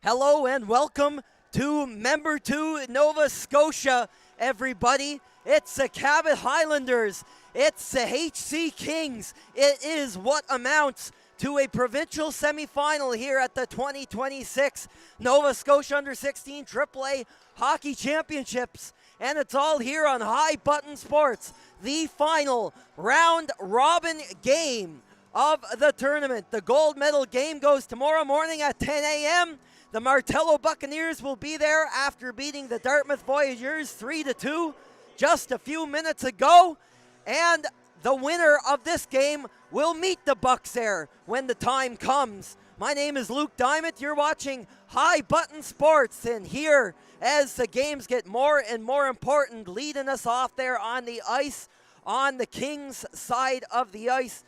Hello and welcome to Member 2 Nova Scotia, everybody. It's the Cabot Highlanders. It's the HC Kings. It is what amounts to a provincial semifinal here at the 2026 Nova Scotia Under-16 AAA Hockey Championships. And it's all here on High Button Sports, the final round-robin game of the tournament. The gold medal game goes tomorrow morning at 10 a.m. The Martello Buccaneers will be there after beating the Dartmouth Voyageurs 3-2 just a few minutes ago. And the winner of this game will meet the Bucks there when the time comes. My name is Luke Diamond. You're watching High Button Sports. And here, as the games get more and more important, leading us off there on the ice, on the Kings side of the ice,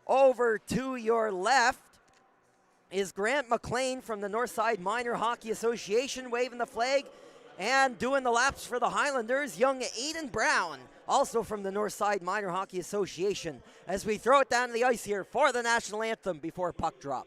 over to your left, is Grant McLean from the Northside Minor Hockey Association waving the flag, and doing the laps for the Highlanders, young Aiden Brown, also from the Northside Minor Hockey Association, as we throw it down to the ice here for the national anthem before puck drop.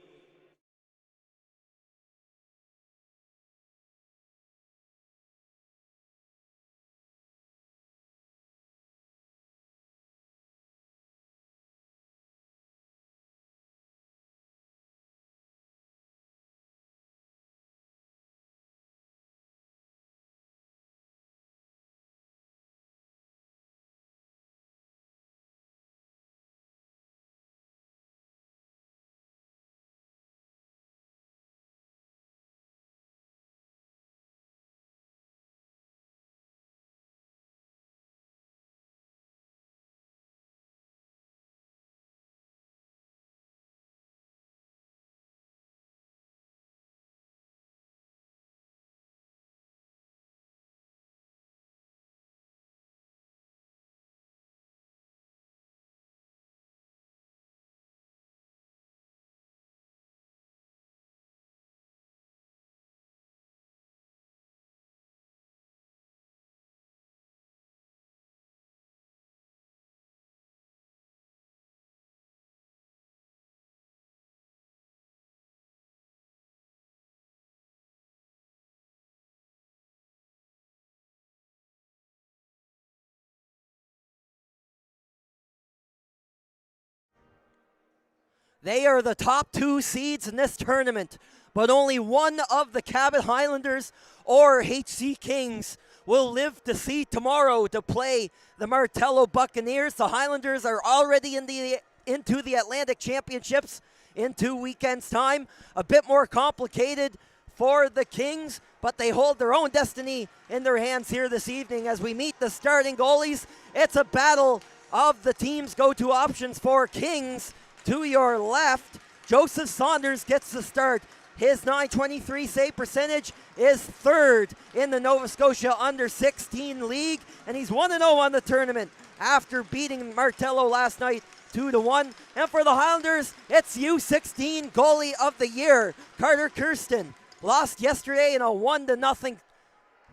They are the top two seeds in this tournament, but only one of the Cabot Highlanders or HC Kings will live to see tomorrow to play the Martello Buccaneers. The Highlanders are already into the Atlantic Championships in 2 weekends' time. A bit more complicated for the Kings, but they hold their own destiny in their hands here this evening as we meet the starting goalies. It's a battle of the team's go-to options for Kings. To your left, Joseph Saunders gets the start. His .923 save percentage is third in the Nova Scotia Under-16 League, and he's 1-0 on the tournament after beating Martello last night 2-1. And for the Highlanders, it's U16 Goalie of the Year, Carter Kirsten. Lost yesterday in a 1-0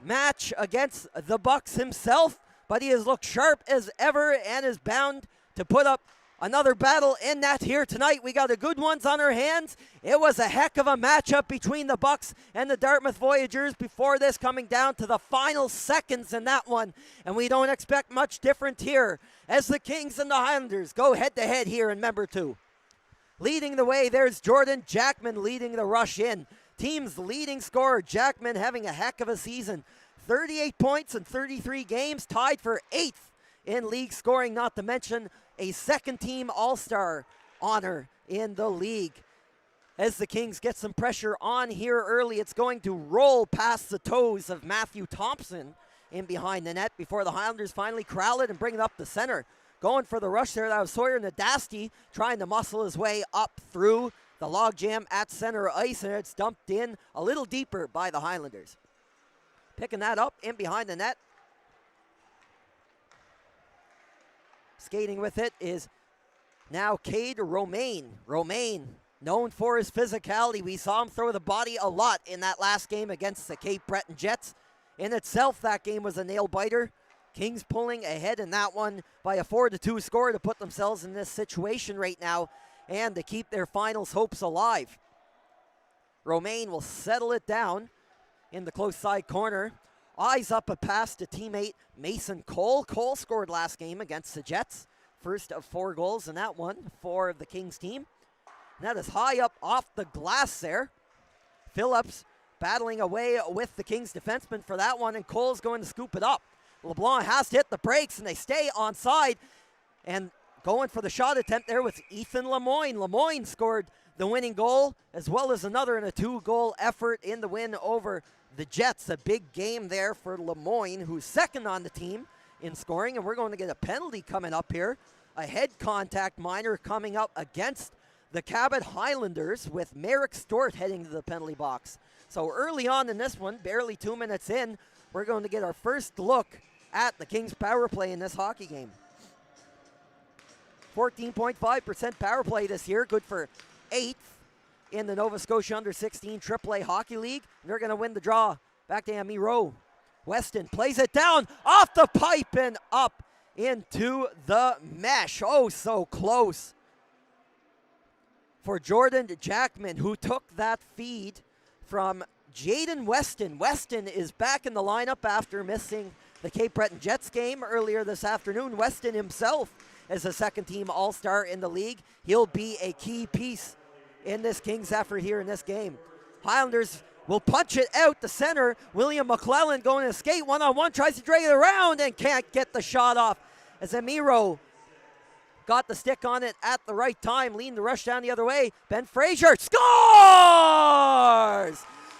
match against the Bucks himself, but he has looked sharp as ever and is bound to put up another battle in that here tonight. We got a good ones on our hands. It was a heck of a matchup between the Bucks and the Dartmouth Voyageurs before this, coming down to the final seconds in that one. And we don't expect much different here as the Kings and the Highlanders go head-to-head here in Member 2. Leading the way, there's Jordan Jackman leading the rush in. Team's leading scorer, Jackman, having a heck of a season. 38 points in 33 games, tied for 8th in league scoring, not to mention a second-team All-Star honor in the league. As the Kings get some pressure on here early, it's going to roll past the toes of Matthew Thompson in behind the net before the Highlanders finally corral it and bring it up the center. Going for the rush there, that was Sawyer Nadasti trying to muscle his way up through the logjam at center ice, and it's dumped in a little deeper by the Highlanders. Picking that up in behind the net. Skating with it is now Cade Romaine. Romaine, known for his physicality. We saw him throw the body a lot in that last game against the Cape Breton Jets. In itself, that game was a nail-biter. Kings pulling ahead in that one by a 4-2 score to put themselves in this situation right now and to keep their finals hopes alive. Romaine will settle it down in the close side corner. Eyes up a pass to teammate Mason Cole. Cole scored last game against the Jets. First of 4 goals in that one for the Kings team. And that is high up off the glass there. Phillips battling away with the Kings defenseman for that one, and Cole's going to scoop it up. LeBlanc has to hit the brakes, and they stay onside. And going for the shot attempt there was Ethan Lemoyne. Lemoyne scored the winning goal, as well as another in a 2-goal effort in the win over the Jets. A big game there for Lemoyne, who's second on the team in scoring, and we're going to get a penalty coming up here. A head contact minor coming up against the Cabot Highlanders, with Merrick Stort heading to the penalty box. So early on in this one, barely 2 minutes in, we're going to get our first look at the Kings power play in this hockey game. 14.5% power play this year, good for 8th in the Nova Scotia Under-16 AAA Hockey League. They're going to win the draw. Back to Amiro. Weston plays it down off the pipe and up into the mesh. Oh, so close for Jordan Jackman, who took that feed from Jaden Weston. Weston is back in the lineup after missing the Cape Breton Jets game earlier this afternoon. Weston himself is a second-team All-Star in the league. He'll be a key piece in this Kings effort here in this game. Highlanders will punch it out the center. William McClellan going to skate one-on-one, tries to drag it around and can't get the shot off as Amiro got the stick on it at the right time, leading the rush down the other way. Ben Frasier scores!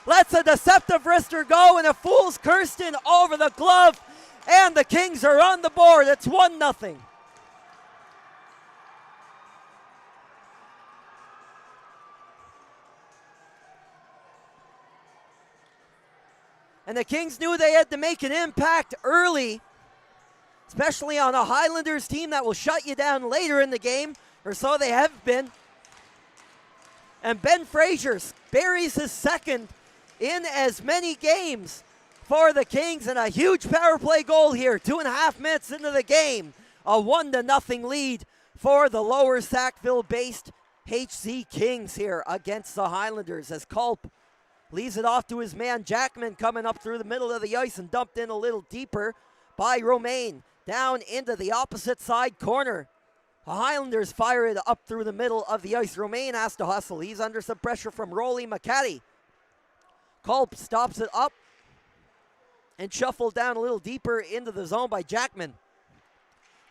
Lets a deceptive wrister go, and it fools Kirsten over the glove, and the Kings are on the board. It's 1-0. And the Kings knew they had to make an impact early, especially on a Highlanders team that will shut you down later in the game, or so they have been. And Ben Frasier buries his second in as many games for the Kings, and a huge power play goal here, 2.5 minutes into the game. A 1-0 lead for the Lower Sackville-based HC Kings here against the Highlanders, as Culp leaves it off to his man Jackman, coming up through the middle of the ice and dumped in a little deeper by Romaine. Down into the opposite side corner. The Highlanders fire it up through the middle of the ice. Romaine has to hustle. He's under some pressure from Rolly McCaddy. Culp stops it up and shuffled down a little deeper into the zone by Jackman.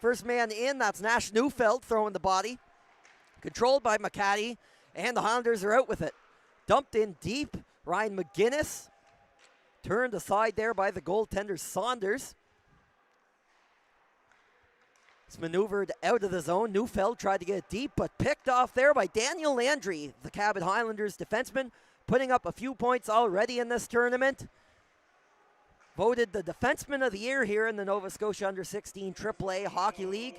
First man in, that's Nash Neufeld throwing the body. Controlled by McCaddy, and the Highlanders are out with it. Dumped in deep. Ryan McGinnis turned aside there by the goaltender Saunders. It's maneuvered out of the zone. Neufeld tried to get it deep, but picked off there by Daniel Landry, the Cabot Highlanders defenseman, putting up a few points already in this tournament. Voted the defenseman of the year here in the Nova Scotia Under-16 AAA Hockey League.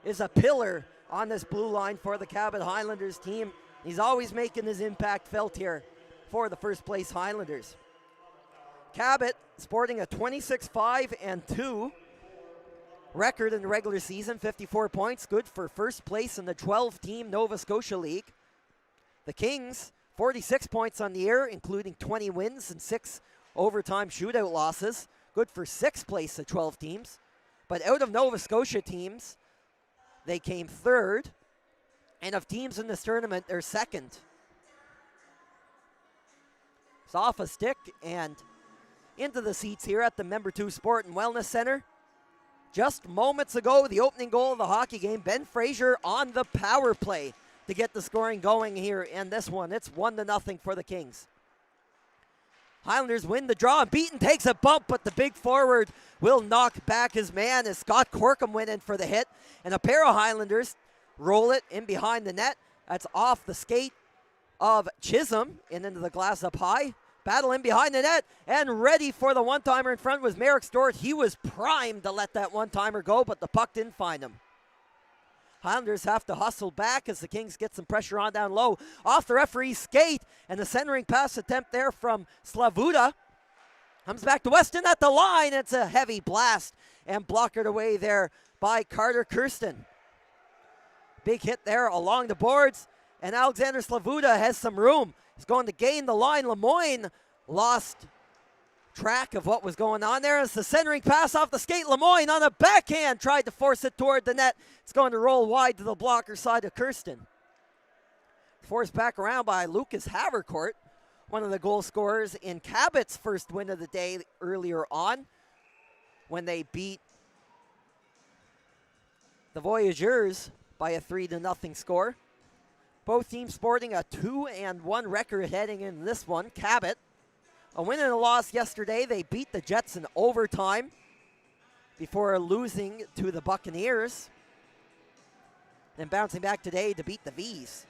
Is a pillar on this blue line for the Cabot Highlanders team. He's always making his impact felt here for the first place Highlanders. Cabot sporting a 26-5-2 record in the regular season, 54 points, good for first place in the 12-team Nova Scotia League. The Kings, 46 points on the year, including 20 wins and 6 overtime shootout losses, good for sixth place of 12 teams. But out of Nova Scotia teams, they came third, and of teams in this tournament, they're second. It's off a stick and into the seats here at the Member 2 Sport and Wellness Center. Just moments ago, the opening goal of the hockey game, Ben Frasier on the power play to get the scoring going here in this one. It's 1-0 for the Kings. Highlanders win the draw, and Beaton takes a bump, but the big forward will knock back his man as Scott Corkum went in for the hit. And a pair of Highlanders roll it in behind the net. That's off the skate of Chisholm and into the glass up high. Battle in behind the net, and ready for the one-timer in front was Merrick Stort. He was primed to let that one-timer go, but the puck didn't find him. Highlanders have to hustle back as the Kings get some pressure on down low. Off the referee's skate, and the centering pass attempt there from Slavuta. Comes back to Weston at the line. It's a heavy blast and blockered away there by Carter Kirsten. Big hit there along the boards, and Alexander Slavuta has some room. He's going to gain the line. Lemoyne lost track of what was going on there. It's the centering pass off the skate. Lemoyne on a backhand tried to force it toward the net. It's going to roll wide to the blocker side of Kirsten. Forced back around by Lucas Havercourt, one of the goal scorers in Cabot's first win of the day earlier on when they beat the Voyageurs by a 3-0 score. Both teams sporting a 2-1 record heading in this one. Cabot, a win and a loss yesterday. They beat the Jets in overtime before losing to the Buccaneers. Then bouncing back today to beat the Vs.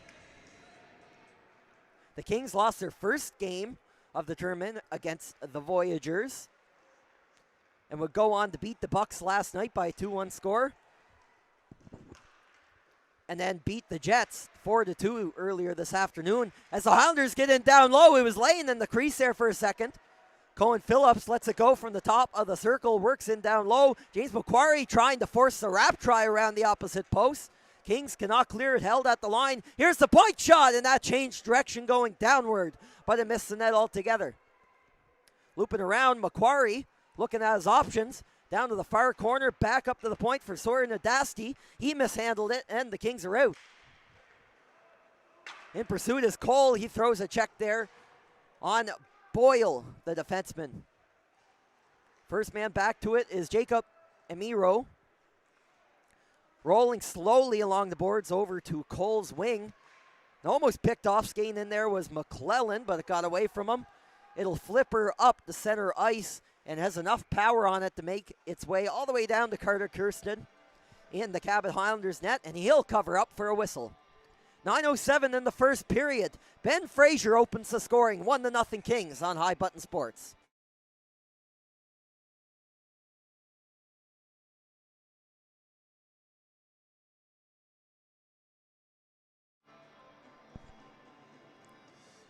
The Kings lost their first game of the tournament against the Voyageurs and would go on to beat the Bucks last night by a 2-1 score. And then beat the Jets 4-2 earlier this afternoon. As the Highlanders get in down low, it was laying in the crease there for a second. Cohen Phillips lets it go from the top of the circle, works in down low. James Macquarie trying to force the wrap try around the opposite post. Kings cannot clear it, held at the line. Here's the point shot, and that changed direction going downward, but it missed the net altogether. Looping around, Macquarie looking at his options. Down to the far corner, back up to the point for Sawyer Nadasti. He mishandled it, and the Kings are out. In pursuit is Cole. He throws a check there on Boyle, the defenseman. First man back to it is Jacob Emiro. Rolling slowly along the boards over to Cole's wing. Almost picked off. Skating in there was McClellan, but it got away from him. It'll flip her up the center ice and has enough power on it to make its way all the way down to Carter Kirsten in the Cabot Highlanders net, and he'll cover up for a whistle. 9:07 in the first period. Ben Frasier opens the scoring. 1-0 Kings on High Button Sports.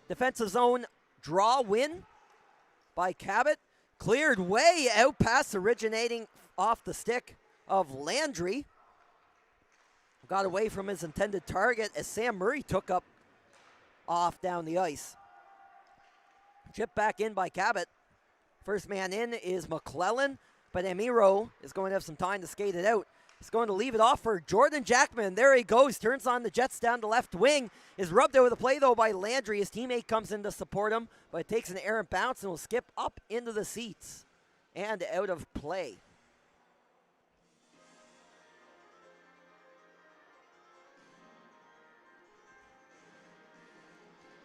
Defensive zone draw win by Cabot. Cleared way out past, originating off the stick of Landry. Got away from his intended target as Sam Murray took up off down the ice. Chipped back in by Cabot. First man in is McClellan, but Emiro is going to have some time to skate it out. He's going to leave it off for Jordan Jackman. There he goes, turns on the Jets down the left wing. Is rubbed out of the play, though, by Landry. His teammate comes in to support him, but it takes an errant bounce and will skip up into the seats and out of play.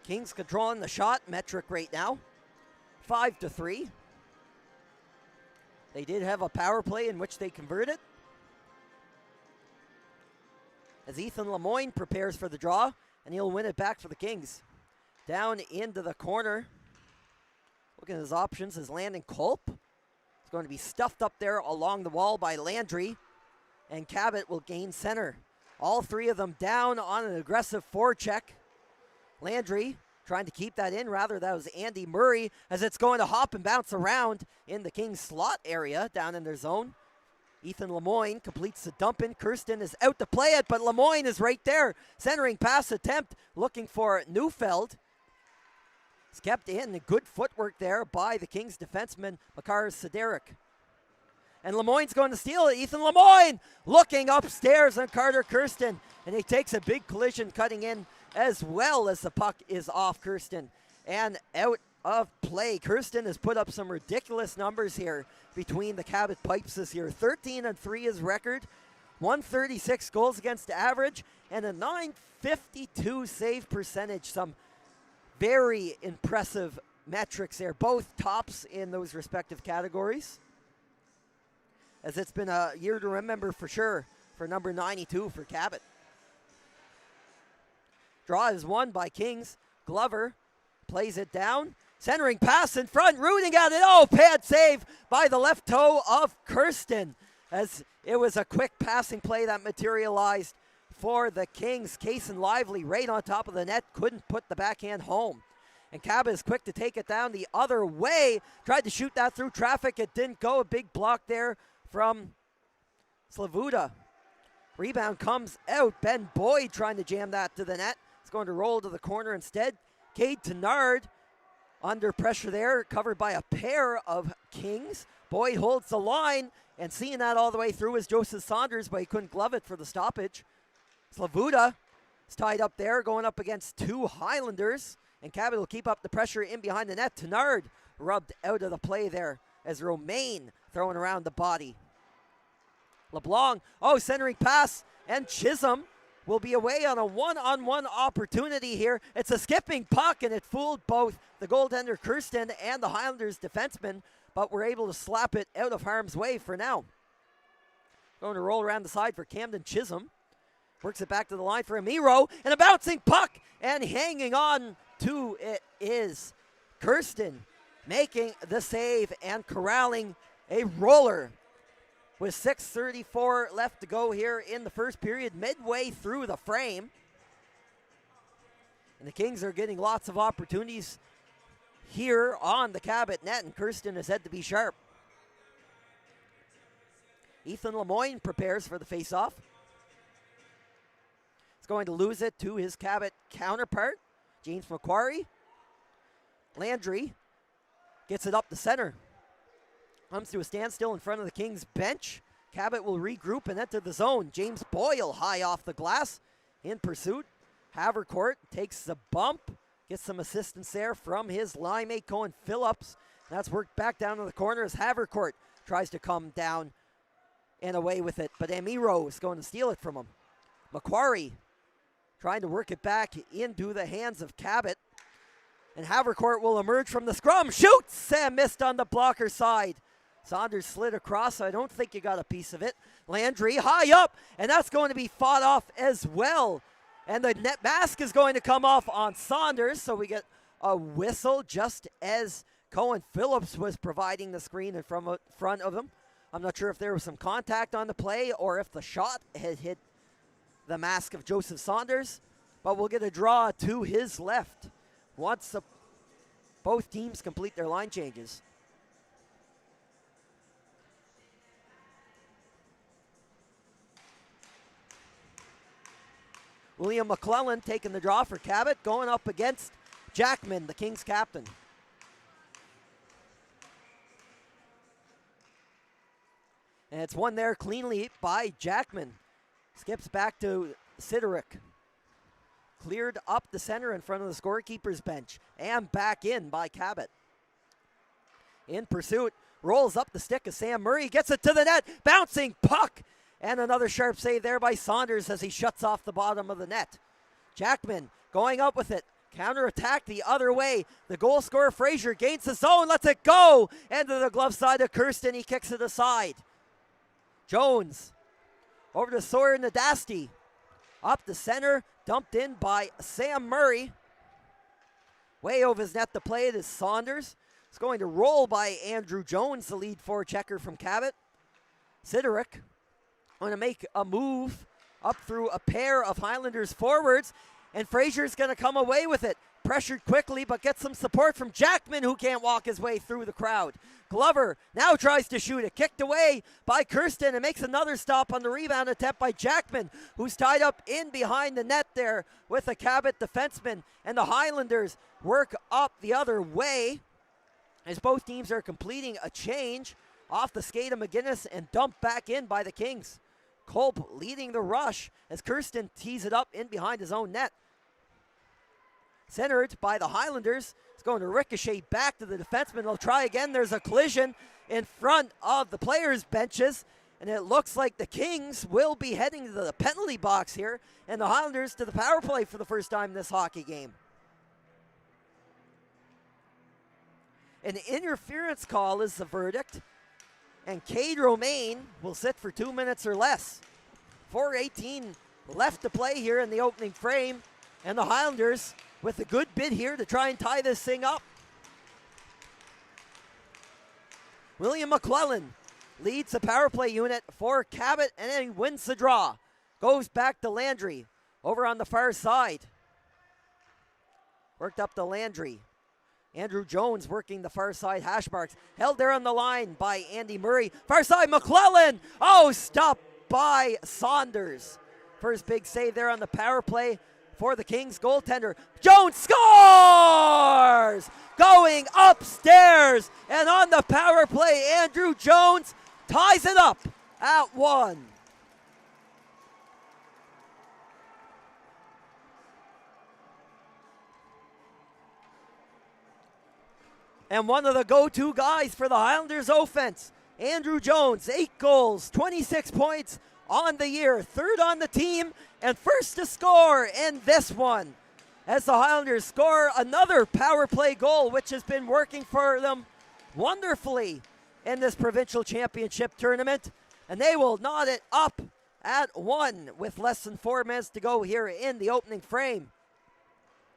Kings controlling the shot metric right now, 5-3. They did have a power play in which they converted. As Ethan Lemoyne prepares for the draw, and he'll win it back for the Kings. Down into the corner. Looking at his options is Landon Culp. It's going to be stuffed up there along the wall by Landry, and Cabot will gain center. All three of them down on an aggressive forecheck. Landry trying to keep that in, rather that was Andy Murray, as it's going to hop and bounce around in the Kings slot area down in their zone. Ethan Lemoyne completes the dump in. Kirsten is out to play it, but Lemoyne is right there. Centering pass attempt, looking for Neufeld. It's kept in. Good footwork there by the Kings defenseman, Makar Siderik. And Lemoyne's going to steal it. Ethan Lemoyne looking upstairs on Carter Kirsten, and he takes a big collision cutting in as well as the puck is off Kirsten and out of play. Kirsten has put up some ridiculous numbers here between the Cabot Pipes this year. 13-3 is record, 136 goals against average, and a .952 save percentage. Some very impressive metrics there, both tops in those respective categories. As it's been a year to remember for sure for number 92 for Cabot. Draw is won by Kings. Glover plays it down. Centering pass in front, rooting at it. Oh, pad save by the left toe of Kirsten, as it was a quick passing play that materialized for the Kings. Cason Lively right on top of the net, couldn't put the backhand home. And Cabot is quick to take it down the other way. Tried to shoot that through traffic. It didn't go. A big block there from Slavuta. Rebound comes out. Ben Boyd trying to jam that to the net. It's going to roll to the corner instead. Cade Tenard under pressure there, covered by a pair of Kings. Boyd holds the line, and seeing that all the way through is Joseph Saunders, but he couldn't glove it for the stoppage. Slavuta is tied up there, going up against two Highlanders, and Cabot will keep up the pressure in behind the net. Tenard rubbed out of the play there as Romaine throwing around the body. LeBlanc, centering pass, and Chisholm will be away on a one-on-one opportunity here. It's a skipping puck, and it fooled both the goaltender Kirsten and the Highlanders defenseman, but we're able to slap it out of harm's way for now. Going to roll around the side for Camden Chisholm. Works it back to the line for Amiro, and a bouncing puck, and hanging on to it is Kirsten, making the save and corralling a roller. With 6:34 left to go here in the first period, midway through the frame. And the Kings are getting lots of opportunities here on the Cabot net, and Kirsten is said to be sharp. Ethan Lemoyne prepares for the faceoff. He's going to lose it to his Cabot counterpart, James Macquarie. Landry gets it up the center. Comes to a standstill in front of the Kings bench. Cabot will regroup and enter the zone. James Boyle high off the glass in pursuit. Havercourt takes the bump. Gets some assistance there from his line mate Cohen Phillips. That's worked back down to the corner as Havercourt tries to come down and away with it. But Amiro is going to steal it from him. Macquarie trying to work it back into the hands of Cabot. And Havercourt will emerge from the scrum. Shoots and missed on the blocker side. Saunders slid across, so I don't think you got a piece of it. Landry high up, and that's going to be fought off as well. And the net mask is going to come off on Saunders, so we get a whistle just as Cohen Phillips was providing the screen in front of him. I'm not sure if there was some contact on the play or if the shot had hit the mask of Joseph Saunders, but we'll get a draw to his left once both teams complete their line changes. William McClellan taking the draw for Cabot, going up against Jackman, the Kings captain. And it's won there cleanly by Jackman. Skips back to Siderick. Cleared up the center in front of the scorekeeper's bench. And back in by Cabot. In pursuit, rolls up the stick of Sam Murray, gets it to the net, bouncing puck. And another sharp save there by Saunders as he shuts off the bottom of the net. Jackman going up with it. Counterattack the other way. The goal scorer Frasier gains the zone, lets it go. Into the glove side of Kirsten, he kicks it aside. Jones over to Sawyer Nadasti. Up the center, dumped in by Sam Murray. Way over his net to play it is Saunders. It's going to roll by Andrew Jones, the lead forechecker from Cabot. Siderick going to make a move up through a pair of Highlanders forwards, and Frasier's going to come away with it. Pressured quickly, but gets some support from Jackman, who can't walk his way through the crowd. Glover now tries to shoot it. Kicked away by Kirsten and makes another stop on the rebound attempt by Jackman, who's tied up in behind the net there with a Cabot defenseman. And the Highlanders work up the other way as both teams are completing a change off the skate of McGinnis and dumped back in by the Kings. Kolb leading the rush as Kirsten tees it up in behind his own net. Centered by the Highlanders. It's going to ricochet back to the defenseman. They'll try again. There's a collision in front of the players' benches. And it looks like the Kings will be heading to the penalty box here. And the Highlanders to the power play for the first time this hockey game. An interference call is the verdict. And Cade Romaine will sit for 2 minutes or less. 4:18 left to play here in the opening frame. And the Highlanders with a good bid here to try and tie this thing up. William McClellan leads the power play unit for Cabot, and then he wins the draw. Goes back to Landry over on the far side. Worked up to Landry. Andrew Jones working the far side hash marks. Held there on the line by Andy Murray. Far side, McClellan. Oh, stopped by Saunders. First big save there on the power play for the Kings goaltender. Jones scores! Going upstairs, and on the power play, Andrew Jones ties it up at 1. And one of the go-to guys for the Highlanders offense, Andrew Jones, 8 goals, 26 points on the year, 3rd on the team, and first to score in this one. As the Highlanders score another power play goal, which has been working for them wonderfully in this provincial championship tournament. And they will knot it up at 1 with less than 4 minutes to go here in the opening frame.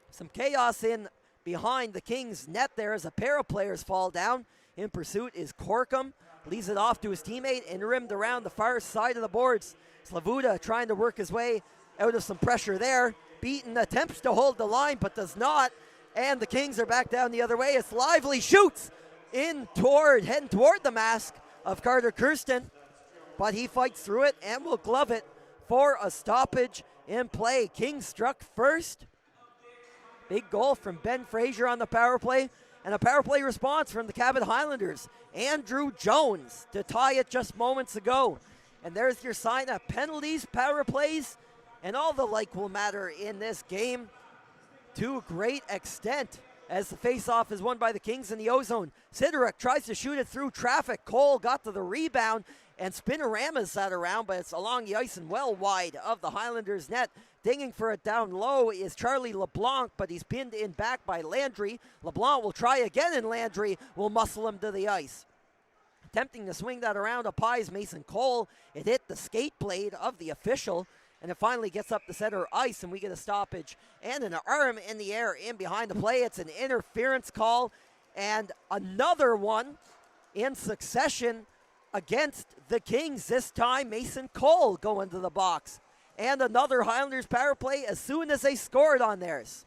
Some chaos in behind the Kings net there as a pair of players fall down. In pursuit is Corkum. Leaves it off to his teammate and rimmed around the far side of the boards. Slavuda trying to work his way out of some pressure there. Beaton attempts to hold the line but does not. And the Kings are back down the other way. It's Lively shoots heading toward the mask of Carter Kirsten. But he fights through it and will glove it for a stoppage in play. Kings struck first. Big goal from Ben Frasier on the power play. And a power play response from the Cabot Highlanders. Andrew Jones to tie it just moments ago. And there's your sign of penalties, power plays, and all the like will matter in this game to a great extent. As the face-off is won by the Kings in the O-zone. Sidorak tries to shoot it through traffic. Cole got to the rebound, and Spinoramas that around, but it's along the ice and well wide of the Highlanders net. Dinging for it down low is Charlie LeBlanc, but he's pinned in back by Landry. LeBlanc will try again, and Landry will muscle him to the ice. Attempting to swing that around up high is Mason Cole. It hit the skate blade of the official, and it finally gets up the center ice, and we get a stoppage and an arm in the air in behind the play. It's an interference call, and another one in succession against the Kings. This time, Mason Cole going to the box. And another Highlanders power play as soon as they scored on theirs.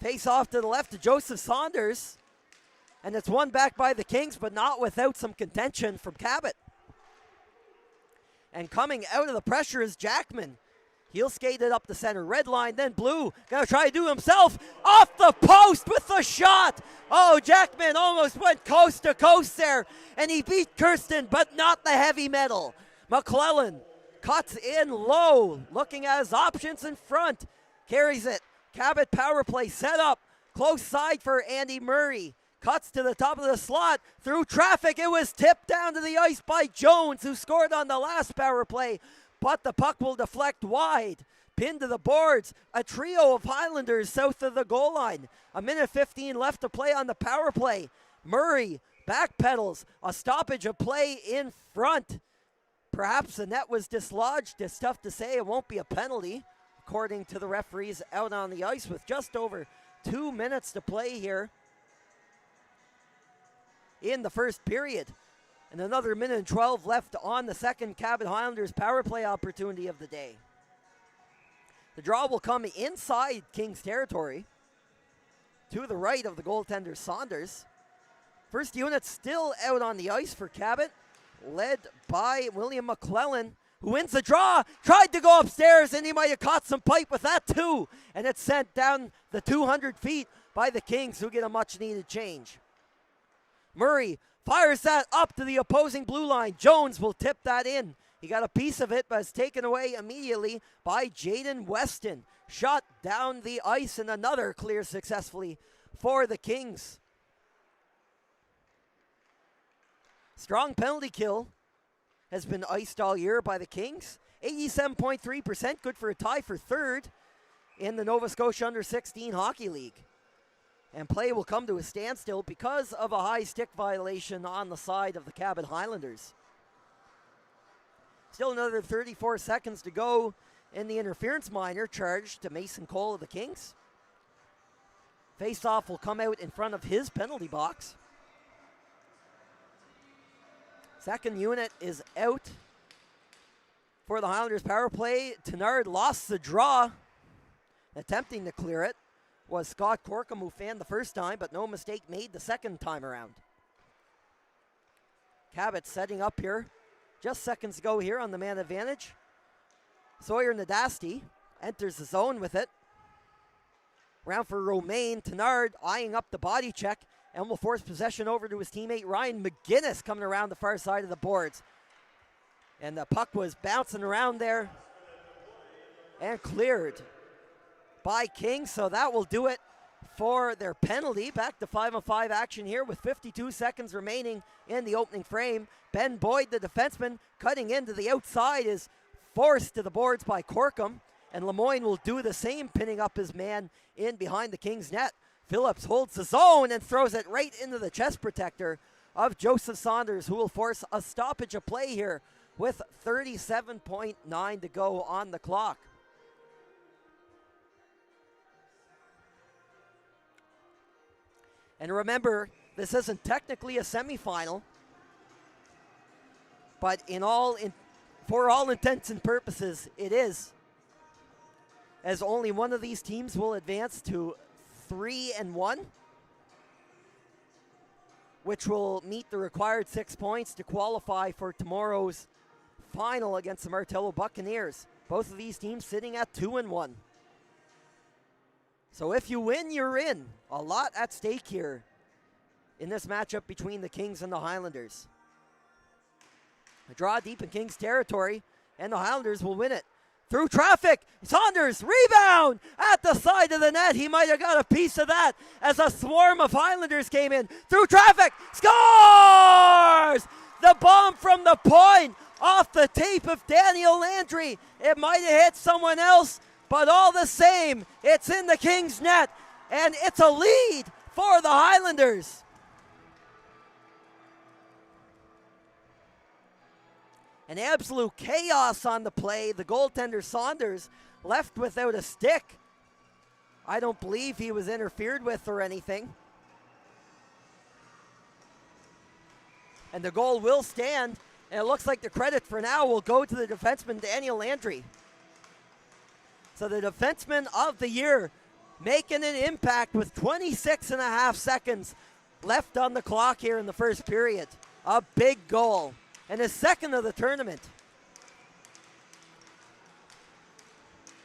Face off to the left to Joseph Saunders. And it's won back by the Kings, but not without some contention from Cabot. And coming out of the pressure is Jackman. He'll skate it up the center. Red line, then blue. Gonna try to do himself. Off the post with the shot. Oh, Jackman almost went coast to coast there. And he beat Kirsten, but not the heavy metal. McClellan cuts in low. Looking at his options in front. Carries it. Cabot power play set up. Close side for Andy Murray. Cuts to the top of the slot. Through traffic. It was tipped down to the ice by Jones, who scored on the last power play. But the puck will deflect wide. Pinned to the boards. A trio of Highlanders south of the goal line. 1:15 left to play on the power play. Murray backpedals. A stoppage of play in front. Perhaps the net was dislodged. It's tough to say. It won't be a penalty, according to the referees out on the ice with just over 2 minutes to play here in the first period. And another 1:12 left on the second Cabot Highlanders power play opportunity of the day. The draw will come inside Kings territory to the right of the goaltender Saunders. First unit still out on the ice for Cabot, led by William McClellan, who wins the draw. Tried to go upstairs, and he might have caught some pipe with that too. And it's sent down the 200 feet by the Kings, who get a much-needed change. Murray fires that up to the opposing blue line. Jones will tip that in. He got a piece of it, but it's taken away immediately by Jaden Weston. Shot down the ice, and another clear successfully for the Kings. Strong penalty kill has been iced all year by the Kings. 87.3%, good for a tie for third in the Nova Scotia Under-16 Hockey League. And play will come to a standstill because of a high stick violation on the side of the Cabot Highlanders. Still another 34 seconds to go in the interference minor charged to Mason Cole of the Kings. Face-off will come out in front of his penalty box. Second unit is out for the Highlanders power play. Tenard lost the draw, attempting to clear it. was Scott Corkum, who fanned the first time, but no mistake made the second time around. Cabot setting up here. Just seconds ago here on the man advantage. Sawyer Nadasti enters the zone with it. Round for Romain. Tenard eyeing up the body check and will force possession over to his teammate Ryan McGinnis coming around the far side of the boards. And the puck was bouncing around there and cleared by King, so that will do it for their penalty. Back to 5-on-5 action here with 52 seconds remaining in the opening frame. Ben Boyd, the defenseman, cutting into the outside, is forced to the boards by Corkum, and Lemoyne will do the same, pinning up his man in behind the Kings net. Phillips holds the zone and throws it right into the chest protector of Joseph Saunders, who will force a stoppage of play here with 37.9 to go on the clock. And remember, this isn't technically a semifinal, but for all intents and purposes, it is, as only one of these teams will advance to 3-1, which will meet the required 6 points to qualify for tomorrow's final against the Martello Buccaneers. Both of these teams sitting at 2-1. So if you win, you're in. A lot at stake here in this matchup between the Kings and the Highlanders. A draw deep in Kings territory, and the Highlanders will win it. Through traffic, Saunders, rebound at the side of the net. He might have got a piece of that as a swarm of Highlanders came in. Through traffic, scores! The bomb from the point off the tape of Daniel Landry. It might have hit someone else, but all the same, it's in the Kings net, and it's a lead for the Highlanders. An absolute chaos on the play. The goaltender Saunders left without a stick. I don't believe he was interfered with or anything. And the goal will stand, and it looks like the credit for now will go to the defenseman Daniel Landry. So the defenseman of the year making an impact with 26.5 seconds left on the clock here in the first period. A big goal, and his second of the tournament.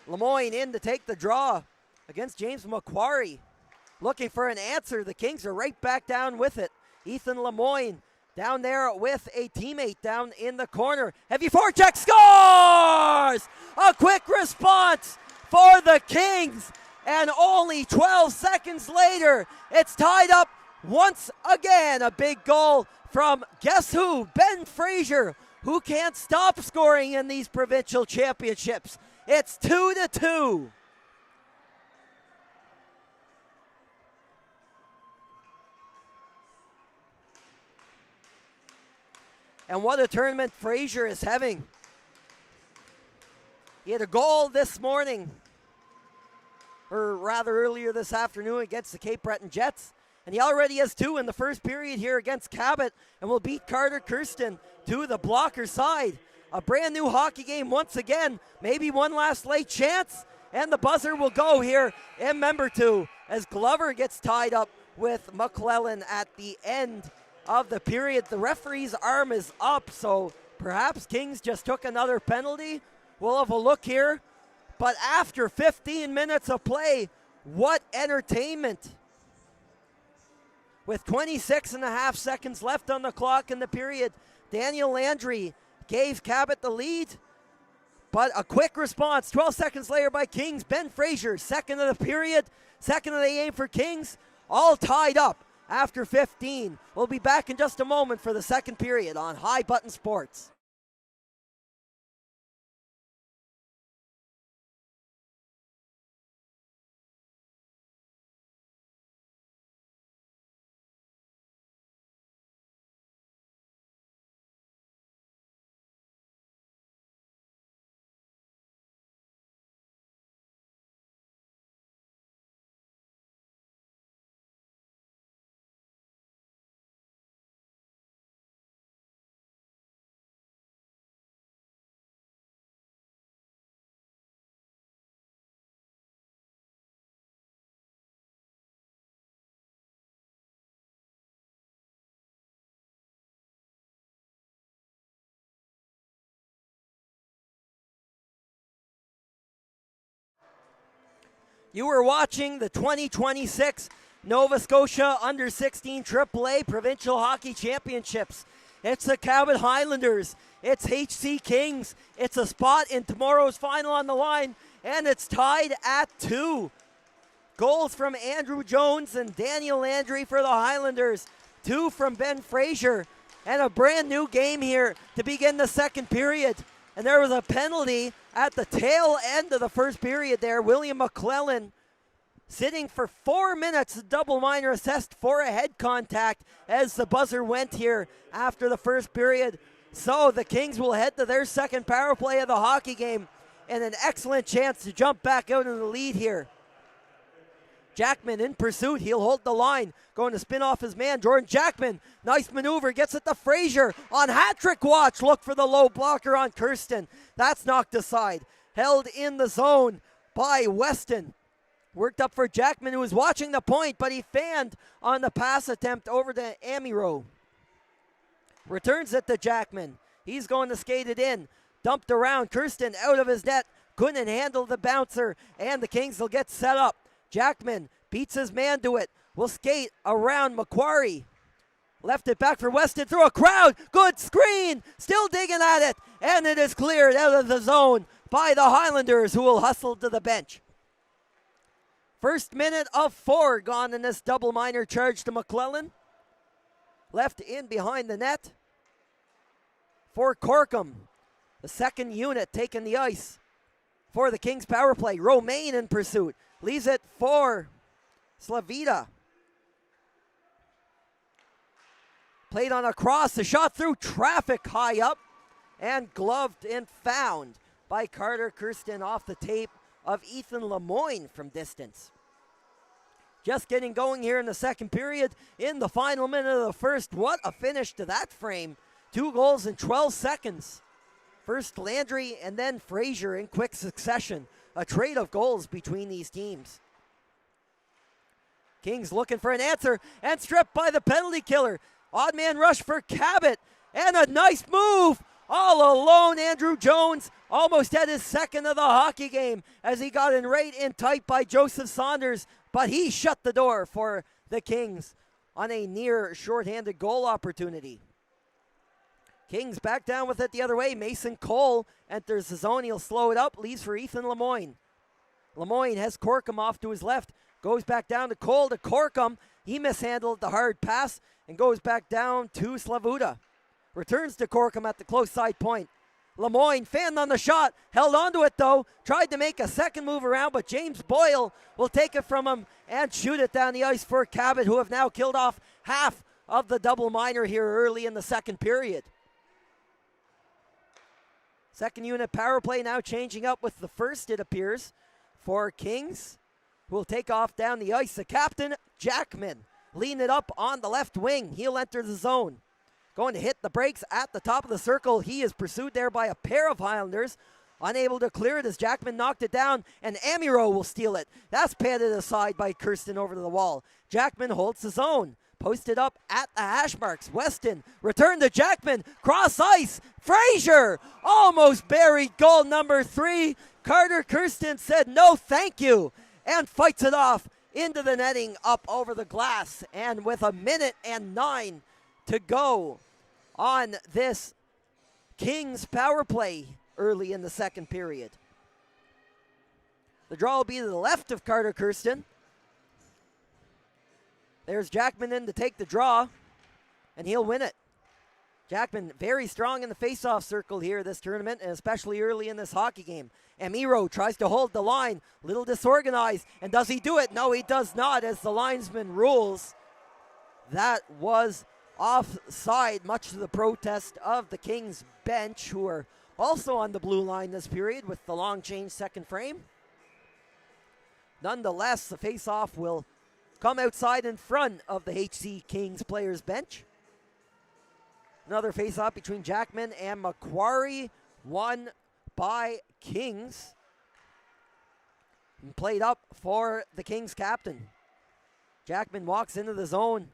Lemoyne in to take the draw against James Macquarie. Looking for an answer. The Kings are right back down with it. Ethan Lemoyne down there with a teammate down in the corner. Heavy forecheck, scores! A quick response for the Kings. And only 12 seconds later, it's tied up once again. A big goal from guess who? Ben Frasier, who can't stop scoring in these provincial championships. It's 2-2. And what a tournament Frasier is having. He had a goal this morning, or rather earlier this afternoon against the Cape Breton Jets. And he already has two in the first period here against Cabot, and will beat Carter Kirsten to the blocker side. A brand new hockey game once again. Maybe one last late chance, and the buzzer will go here in member two as Glover gets tied up with McClellan at the end of the period. The referee's arm is up, so perhaps Kings just took another penalty. We'll have a look here. But after 15 minutes of play, what entertainment. With 26.5 seconds left on the clock in the period, Daniel Landry gave Cabot the lead. But a quick response, 12 seconds later by Kings. Ben Frasier, second of the period, second of the game for Kings, all tied up after 15. We'll be back in just a moment for the second period on High Button Sports. You were watching the 2026 Nova Scotia Under-16 AAA Provincial Hockey Championships. It's the Cabot Highlanders. It's HC Kings. It's a spot in tomorrow's final on the line, and it's tied at 2. Goals from Andrew Jones and Daniel Landry for the Highlanders. 2 from Ben Frasier. And a brand new game here to begin the second period. And there was a penalty at the tail end of the first period there. William McClellan sitting for 4 minutes. Double minor assessed for a head contact as the buzzer went here after the first period. So the Kings will head to their second power play of the hockey game and an excellent chance to jump back out in the lead here. Jackman in pursuit. He'll hold the line. Going to spin off his man, Jordan Jackman. Nice maneuver. Gets it to Frasier on hat-trick watch. Look for the low blocker on Kirsten. That's knocked aside. Held in the zone by Weston. Worked up for Jackman, who was watching the point, but he fanned on the pass attempt over to Amiro. Returns it to Jackman. He's going to skate it in. Dumped around. Kirsten out of his net. Couldn't handle the bouncer, and the Kings will get set up. Jackman beats his man to it. Will skate around Macquarie. Left it back for Weston through a crowd. Good screen. Still digging at it. And it is cleared out of the zone by the Highlanders, who will hustle to the bench. First minute of 4 gone in this double minor charge to McClellan. Left in behind the net for Corkum. The second unit taking the ice for the Kings power play. Romaine in pursuit. Leaves it for Slavita. Played on a cross. The shot through traffic high up. And gloved and found by Carter Kirsten off the tape of Ethan Lemoyne from distance. Just getting going here in the second period. In the final minute of the first. What a finish to that frame. 2 goals in 12 seconds. First Landry and then Frasier in quick succession. A trade of goals between these teams. Kings looking for an answer and stripped by the penalty killer. Odd man rush for Cabot and a nice move. All alone, Andrew Jones almost had his second of the hockey game as he got in right in tight by Joseph Saunders, but he shut the door for the Kings on a near shorthanded goal opportunity. Kings back down with it the other way. Mason Cole enters the zone. He'll slow it up. Leaves for Ethan Lemoyne. Lemoyne has Corkum off to his left. Goes back down to Cole to Corkum. He mishandled the hard pass and goes back down to Slavuta. Returns to Corkum at the close side point. Lemoyne fanned on the shot. Held onto it though. Tried to make a second move around, but James Boyle will take it from him and shoot it down the ice for Cabot, who have now killed off half of the double minor here early in the second period. Second unit power play now changing up with the first, it appears, for Kings, who will take off down the ice. The captain, Jackman, lean it up on the left wing. He'll enter the zone. Going to hit the brakes at the top of the circle. He is pursued there by a pair of Highlanders. Unable to clear it as Jackman knocked it down, and Amiro will steal it. That's patted aside by Kirsten over to the wall. Jackman holds the zone. Posted up at the hash marks. Weston, return to Jackman. Cross ice. Frasier almost buried goal number 3. Carter Kirsten said no thank you and fights it off into the netting up over the glass. And with 1:09 to go on this Kings power play early in the second period. The draw will be to the left of Carter Kirsten. There's Jackman in to take the draw, and he'll win it. Jackman very strong in the face-off circle here this tournament, and especially early in this hockey game. Amiro tries to hold the line, little disorganized, and does he do it? No, he does not, as the linesman rules. That was offside, much to the protest of the Kings bench, who are also on the blue line this period with the long change second frame. Nonetheless, the face-off will come outside in front of the HC Kings players bench. Another face-off between Jackman and Macquarie, won by Kings. And played up for the Kings captain. Jackman walks into the zone.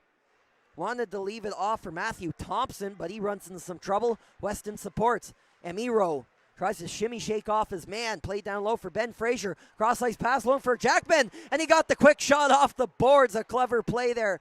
Wanted to leave it off for Matthew Thompson, but he runs into some trouble. Weston supports. Amiro Tries to shimmy shake off his man. Played down low for Ben Frasier. Cross ice pass long for Jackman. And he got the quick shot off the boards. A clever play there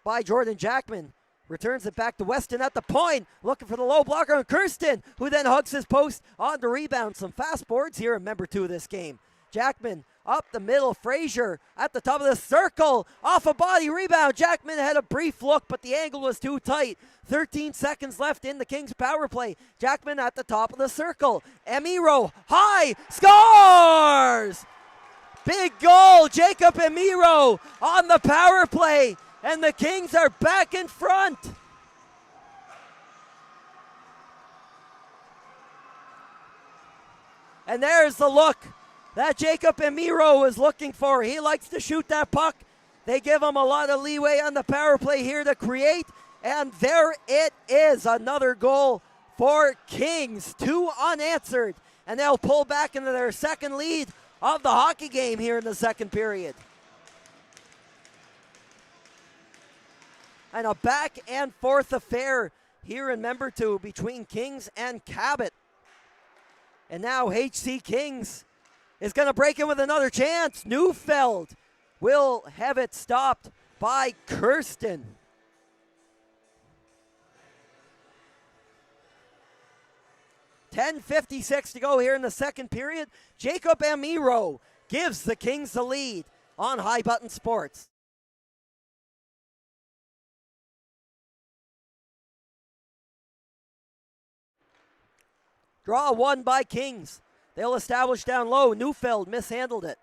by Jordan Jackman. Returns it back to Weston at the point. Looking for the low blocker on Kirsten, who then hugs his post on the rebound. Some fast boards here in member 2 of this game. Jackman up the middle. Frasier at the top of the circle. Off a body rebound. Jackman had a brief look, but the angle was too tight. 13 seconds left in the Kings power play. Jackman at the top of the circle. Emiro high. Scores! Big goal. Jacob Emiro on the power play. And the Kings are back in front. And there's the look that Jacob Emiro was looking for. He likes to shoot that puck. They give him a lot of leeway on the power play here to create. And there it is, another goal for Kings. 2 unanswered. And they'll pull back into their second lead of the hockey game here in the second period. And a back and forth affair here in member 2 between Kings and Cabot. And now HC Kings is going to break in with another chance. Neufeld will have it stopped by Kirsten. .10:56 to go here in the second period. Jacob Emiro gives the Kings the lead on High Button Sports. Draw won by Kings. They'll establish down low. Neufeld mishandled it.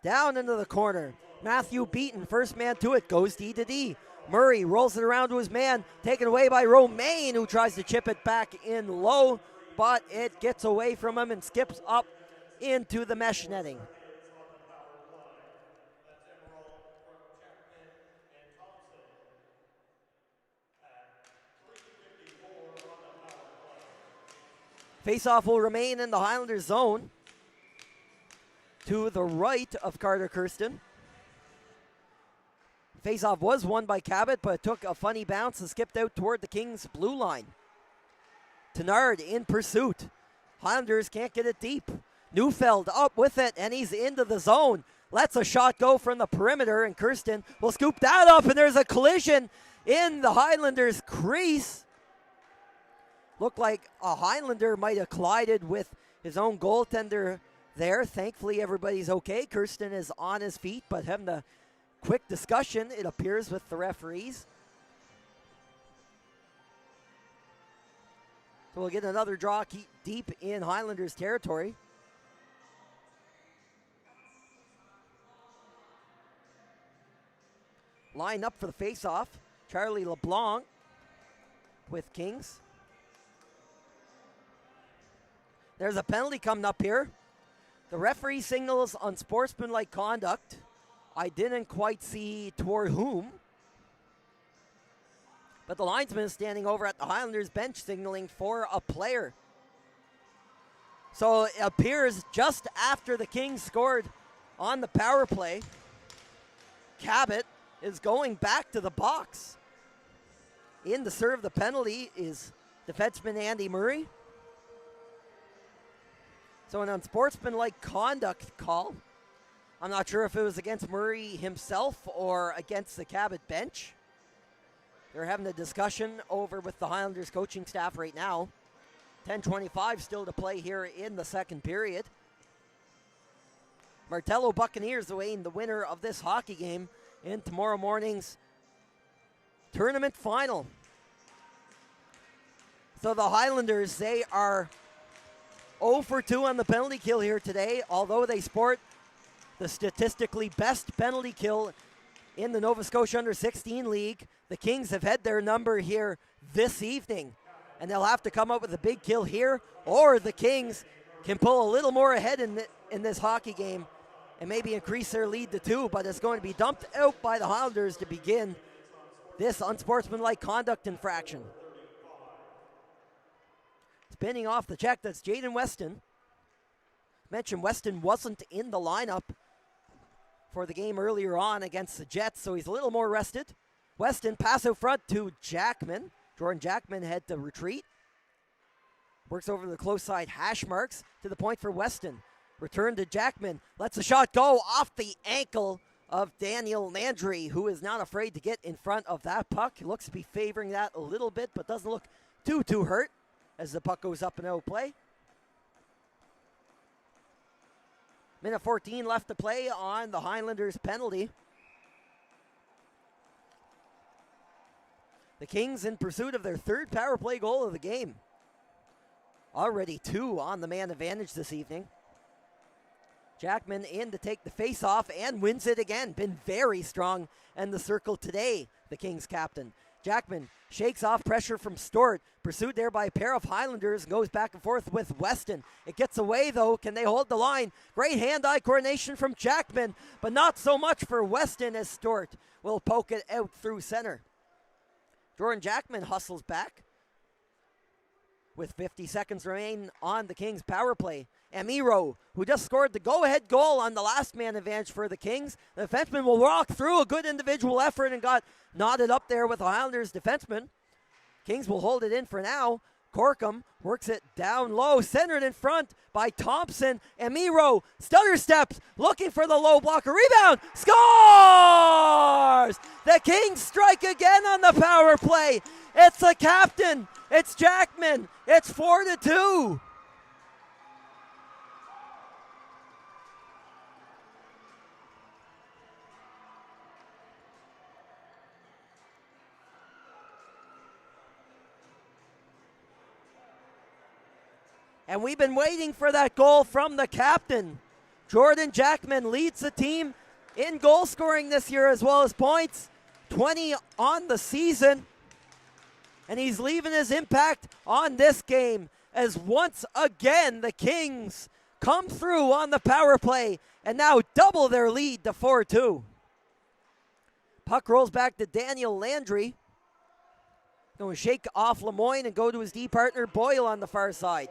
Down into the corner. Matthew Beaton, first man to it, goes D to D. Murray rolls it around to his man, taken away by Romaine, who tries to chip it back in low, but it gets away from him and skips up into the mesh netting. Faceoff will remain in the Highlanders zone to the right of Carter Kirsten. Faceoff was won by Cabot, but it took a funny bounce and skipped out toward the Kings' blue line. Tenard in pursuit. Highlanders can't get it deep. Neufeld up with it, and he's into the zone. Lets a shot go from the perimeter, and Kirsten will scoop that up, and there's a collision in the Highlanders' crease. Looked like a Highlander might have collided with his own goaltender there. Thankfully, everybody's okay. Kirsten is on his feet, but having a quick discussion, it appears, with the referees. So we'll get another draw deep in Highlanders territory. Line up for the face-off. Charlie LeBlanc with Kings. There's a penalty coming up here. The referee signals unsportsmanlike conduct. I didn't quite see toward whom. But the linesman is standing over at the Highlanders bench signaling for a player. So it appears just after the Kings scored on the power play, Cabot is going back to the box. In to serve the penalty is defenseman Andy Murray. So an unsportsmanlike conduct call. I'm not sure if it was against Murray himself or against the Cabot bench. They're having a discussion over with the Highlanders coaching staff right now. 10:25 still to play here in the second period. Martello Buccaneers awaiting the winner of this hockey game in tomorrow morning's tournament final. So the Highlanders, they are 0 for 2 on the penalty kill here today, although they sport the statistically best penalty kill in the Nova Scotia Under-16 League. The Kings have had their number here this evening, and they'll have to come up with a big kill here, or the Kings can pull a little more ahead in this hockey game and maybe increase their lead to 2, but it's going to be dumped out by the Highlanders to begin this unsportsmanlike conduct infraction. Spinning off the check, that's Jaden Weston. Mentioned Weston wasn't in the lineup for the game earlier on against the Jets, so he's a little more rested. Weston pass out front to Jackman. Jordan Jackman had to retreat. Works over the close side, hash marks to the point for Weston. Return to Jackman, lets the shot go off the ankle of Daniel Landry, who is not afraid to get in front of that puck. He looks to be favoring that a little bit, but doesn't look too hurt as the puck goes up and out of play. Minute 14 left to play on the Highlanders penalty. The Kings in pursuit of their third power play goal of the game. Already 2 on the man advantage this evening. Jackman in to take the face-off and wins it again. Been very strong in the circle today, the Kings captain. Jackman shakes off pressure from Stewart. Pursued there by a pair of Highlanders. Goes back and forth with Weston. It gets away though. Can they hold the line? Great hand-eye coordination from Jackman, but not so much for Weston as Stewart will poke it out through center. Jordan Jackman hustles back with 50 seconds remain on the Kings power play. Amiro, who just scored the go-ahead goal on the last man advantage for the Kings. The defenseman will walk through a good individual effort and got knotted up there with the Highlanders defenseman. Kings will hold it in for now. Corkum works it down low, centered in front by Thompson. Amiro, stutter steps, looking for the low blocker. Rebound, scores! The Kings strike again on the power play. It's the captain, it's Jackman, it's 4-2. And we've been waiting for that goal from the captain. Jordan Jackman leads the team in goal scoring this year as well as points. 20 on the season. And he's leaving his impact on this game as once again the Kings come through on the power play and now double their lead to 4-2. Puck rolls back to Daniel Landry. Going to shake off Lemoyne and go to his D partner Boyle on the far side.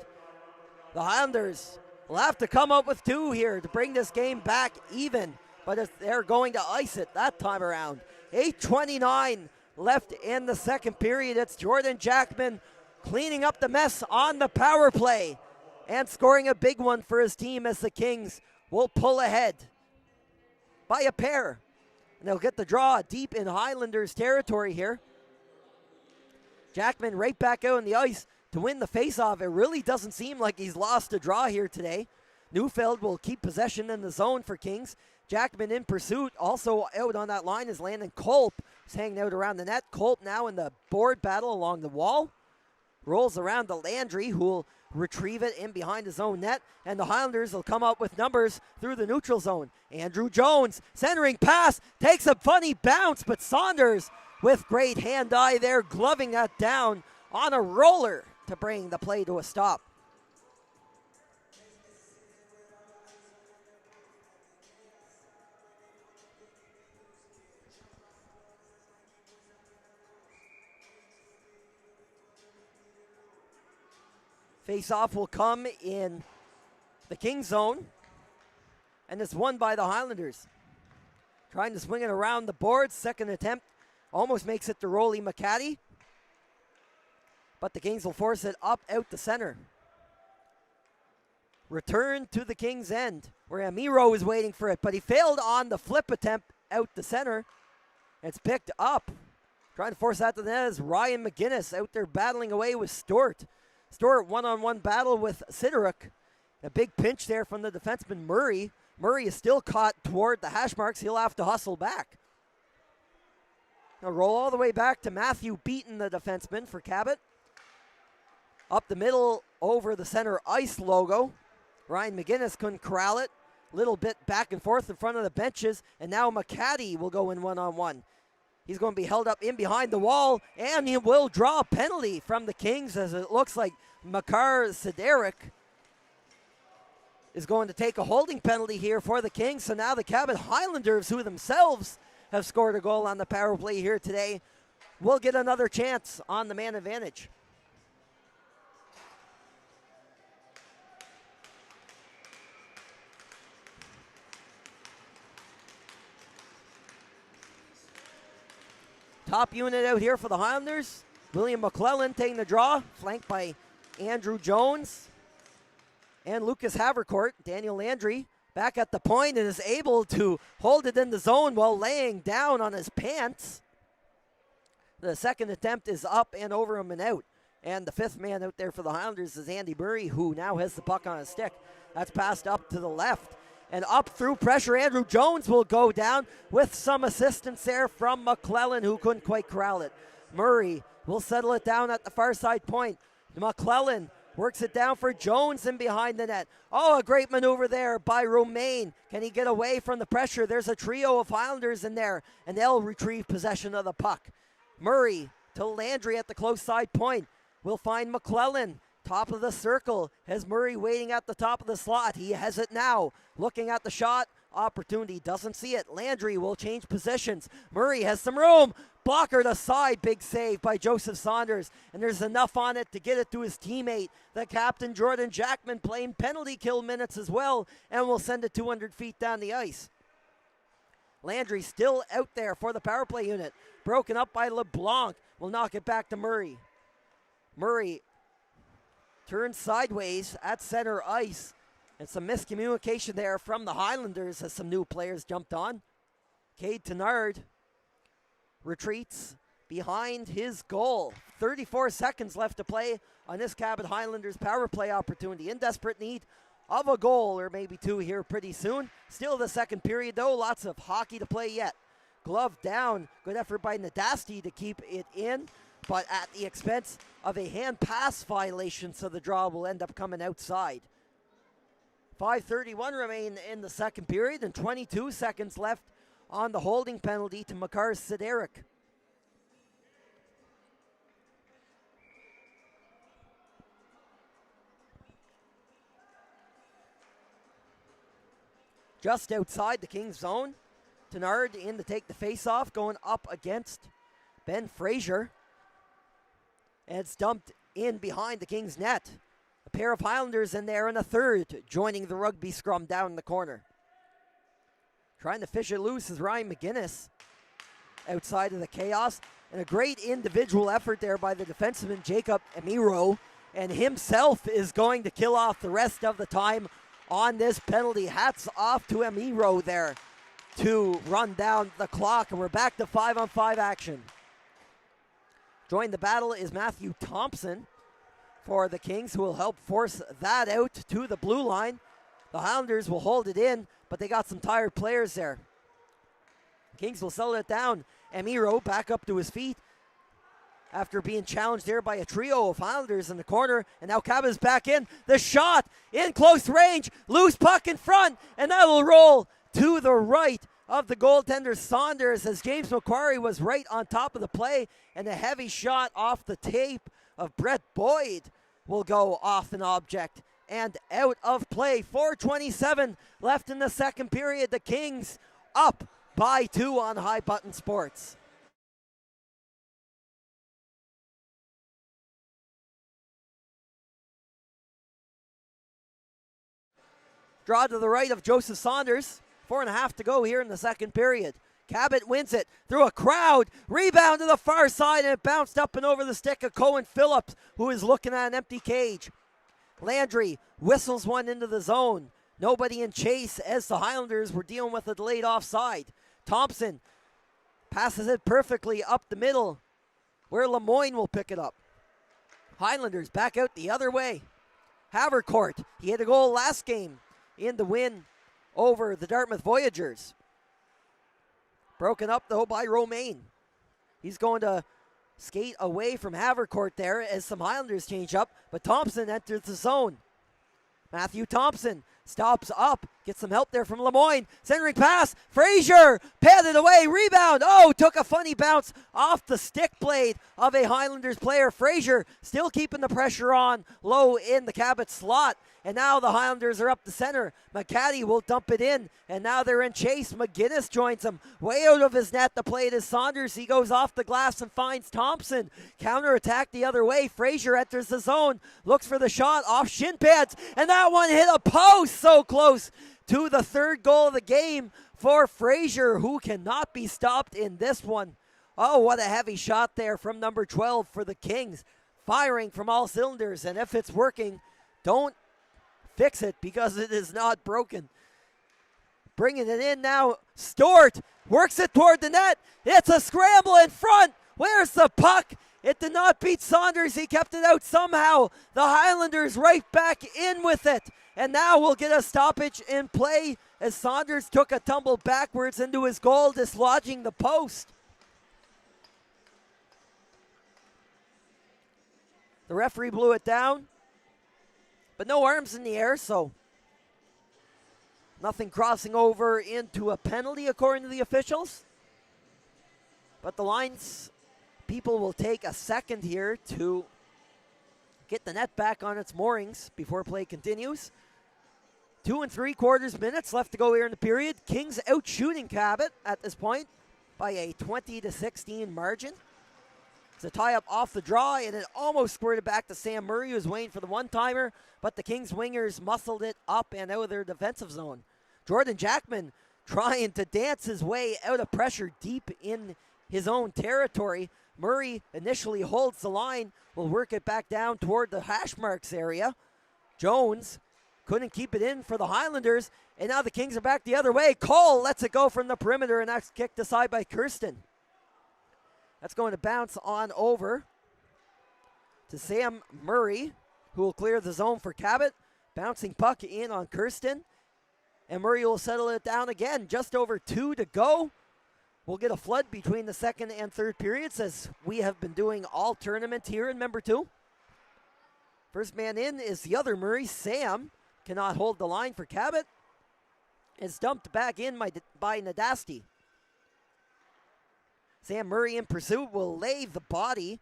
The Highlanders will have to come up with 2 here to bring this game back even, but they're going to ice it that time around. 8:29 left in the second period. It's Jordan Jackman cleaning up the mess on the power play and scoring a big one for his team as the Kings will pull ahead by a pair. And they'll get the draw deep in Highlanders territory here. Jackman right back out on the ice to win the faceoff. It really doesn't seem like he's lost a draw here today. Neufeld will keep possession in the zone for Kings. Jackman in pursuit. Also out on that line is Landon Culp. He's hanging out around the net. Culp now in the board battle along the wall. Rolls around to Landry, who will retrieve it in behind his own net. And the Highlanders will come up with numbers through the neutral zone. Andrew Jones, centering pass, takes a funny bounce, but Saunders with great hand-eye there, gloving that down on a roller to bring the play to a stop. Face-off will come in the Kings zone, and it's won by the Highlanders. Trying to swing it around the boards, second attempt, almost makes it to Rolly McCaddy. But the Kings will force it up out the center. Return to the Kings' end, where Amiro is waiting for it, but he failed on the flip attempt out the center. It's picked up. Trying to force that to the net is Ryan McGinnis out there battling away with Stewart. Stewart one-on-one battle with Sidoruk. A big pinch there from the defenseman Murray. Murray is still caught toward the hash marks. He'll have to hustle back. Now roll all the way back to Matthew Beaton, the defenseman for Cabot. Up the middle over the center ice logo. Ryan McGinnis couldn't corral it. Little bit back and forth in front of the benches. And now McCaddy will go in one-on-one. He's going to be held up in behind the wall. And he will draw a penalty from the Kings as it looks like Makar Sideric is going to take a holding penalty here for the Kings. So now the Cabot Highlanders, who themselves have scored a goal on the power play here today, will get another chance on the man advantage. Top unit out here for the Highlanders. William McClellan taking the draw, flanked by Andrew Jones and Lucas Havercourt. Daniel Landry back at the point and is able to hold it in the zone while laying down on his pants. The second attempt is up and over him and out. And the fifth man out there for the Highlanders is Andy Murray, who now has the puck on his stick. That's passed up to the left. And up through pressure, Andrew Jones will go down with some assistance there from McClellan, who couldn't quite corral it. Murray will settle it down at the far side point. McClellan works it down for Jones in behind the net. Oh, a great maneuver there by Romaine. Can he get away from the pressure? There's a trio of Highlanders in there, and they'll retrieve possession of the puck. Murray to Landry at the close side point. We'll find McClellan, top of the circle. Has Murray waiting at the top of the slot. He has it now. Looking at the shot. Opportunity. Doesn't see it. Landry will change positions. Murray has some room. Blocker to side. Big save by Joseph Saunders. And there's enough on it to get it to his teammate, the captain, Jordan Jackman, playing penalty kill minutes as well. And will send it 200 feet down the ice. Landry still out there for the power play unit. Broken up by LeBlanc. Will knock it back to Murray. Murray turns sideways at center ice. And some miscommunication there from the Highlanders as some new players jumped on. Cade Tenard retreats behind his goal. 34 seconds left to play on this Cabot Highlanders power play opportunity. In desperate need of a goal, or maybe two here pretty soon. Still the second period though. Lots of hockey to play yet. Glove down. Good effort by Nadasti to keep it in, but at the expense of a hand pass violation, so the draw will end up coming outside. 5:31 remain in the second period and 22 seconds left on the holding penalty to Makar Siderik. Just outside the Kings zone. Tenard in to take the face-off, going up against Ben Frasier. And it's dumped in behind the Kings net. A pair of Highlanders in there and a third joining the rugby scrum down in the corner. Trying to fish it loose is Ryan McGinnis outside of the chaos. And a great individual effort there by the defenseman Jacob Emiro. And himself is going to kill off the rest of the time on this penalty. Hats off to Emiro there to run down the clock. And we're back to 5-on-5 action. Join the battle is Matthew Thompson for the Kings, who will help force that out to the blue line. The Highlanders will hold it in, but they got some tired players there. Kings will settle it down. Emiro back up to his feet after being challenged there by a trio of Highlanders in the corner. And now Cabot is back in. The shot in close range. Loose puck in front, and that'll roll to the right of the goaltender Saunders, as James Macquarie was right on top of the play, and a heavy shot off the tape of Brett Boyd will go off an object and out of play. 4:27 left in the second period. The Kings up by 2 on High Button Sports. Draw to the right of Joseph Saunders. 4.5 to go here in the second period. Cabot wins it through a crowd. Rebound to the far side, and it bounced up and over the stick of Cohen Phillips, who is looking at an empty cage. Landry whistles one into the zone. Nobody in chase as the Highlanders were dealing with a delayed offside. Thompson passes it perfectly up the middle, where Lemoyne will pick it up. Highlanders back out the other way. Havercourt, he had a goal last game in the win over the Dartmouth Voyagers. Broken up though by Romaine. He's going to skate away from Havercourt there as some Highlanders change up, but Thompson enters the zone. Matthew Thompson stops up, gets some help there from Lemoyne. Centering pass, Frasier padded away, rebound. Oh, took a funny bounce off the stick blade of a Highlanders player. Frasier still keeping the pressure on low in the Cabot slot. And now the Highlanders are up the center. McCaddy will dump it in, and now they're in chase. McGinnis joins him. Way out of his net, the play is Saunders. He goes off the glass and finds Thompson. Counterattack the other way. Frasier enters the zone, looks for the shot off shin pads, and that one hit a post. So close to the third goal of the game for Frasier, who cannot be stopped in this one. Oh, what a heavy shot there from number 12 for the Kings. firing from all cylinders, and if it's working, don't fix it because it is not broken. Bringing it in now, Stewart works it toward the net. It's a scramble in front. Where's the puck? It did not beat Saunders. He kept it out somehow. The Highlanders right back in with it. And now we'll get a stoppage in play as Saunders took a tumble backwards into his goal, dislodging the post. The referee blew it down, but no arms in the air, so nothing crossing over into a penalty according to the officials. But the Lions people will take a second here to get the net back on its moorings before play continues. 2 3/4 minutes left to go here in the period. Kings out shooting Cabot at this point by a 20-16 margin. It's a tie-up off the draw, and it almost squirted back to Sam Murray, who was waiting for the one-timer, but the Kings wingers muscled it up and out of their defensive zone. Jordan Jackman trying to dance his way out of pressure deep in his own territory. Murray initially holds the line, will work it back down toward the hash marks area. Jones couldn't keep it in for the Highlanders, and now the Kings are back the other way. Cole lets it go from the perimeter, and that's kicked aside by Kirsten. That's going to bounce on over to Sam Murray, who will clear the zone for Cabot. Bouncing puck in on Kirsten, and Murray will settle it down again. Just over 2 to go. We'll get a flood between the second and third periods, as we have been doing all tournament here in member 2. First man in is the other Murray. Sam cannot hold the line for Cabot. It's dumped back in by Nadasti. Sam Murray in pursuit will lay the body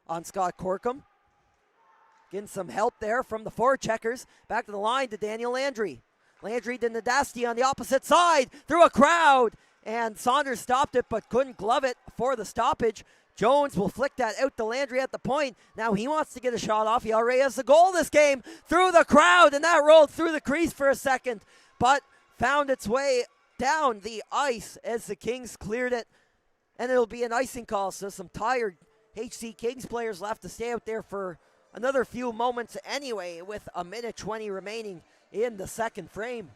on Scott Corkum. Getting some help there from the forecheckers. Back to the line to Daniel Landry. Landry to Nadasti on the opposite side through a crowd. And Saunders stopped it but couldn't glove it for the stoppage. Jones will flick that out to Landry at the point. Now he wants to get a shot off. He already has the goal this game through the crowd, and that rolled through the crease for a second, but found its way down the ice as the Kings cleared it. And it'll be an icing call, so some tired HC Kings players left to stay out there for another few moments anyway, with 1:20 remaining in the second frame.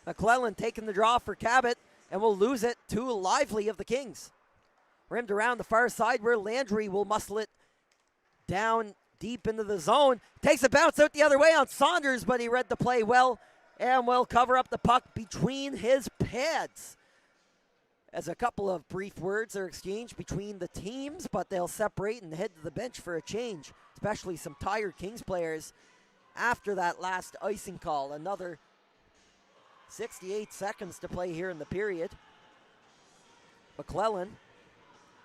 McClellan taking the draw for Cabot, and will lose it to Lively of the Kings. Rimmed around the far side where Landry will muscle it down deep into the zone. Takes a bounce out the other way on Saunders, but he read the play well and will cover up the puck between his pads. As a couple of brief words are exchanged between the teams, but they'll separate and head to the bench for a change, especially some tired Kings players after that last icing call. Another 68 seconds to play here in the period. McClellan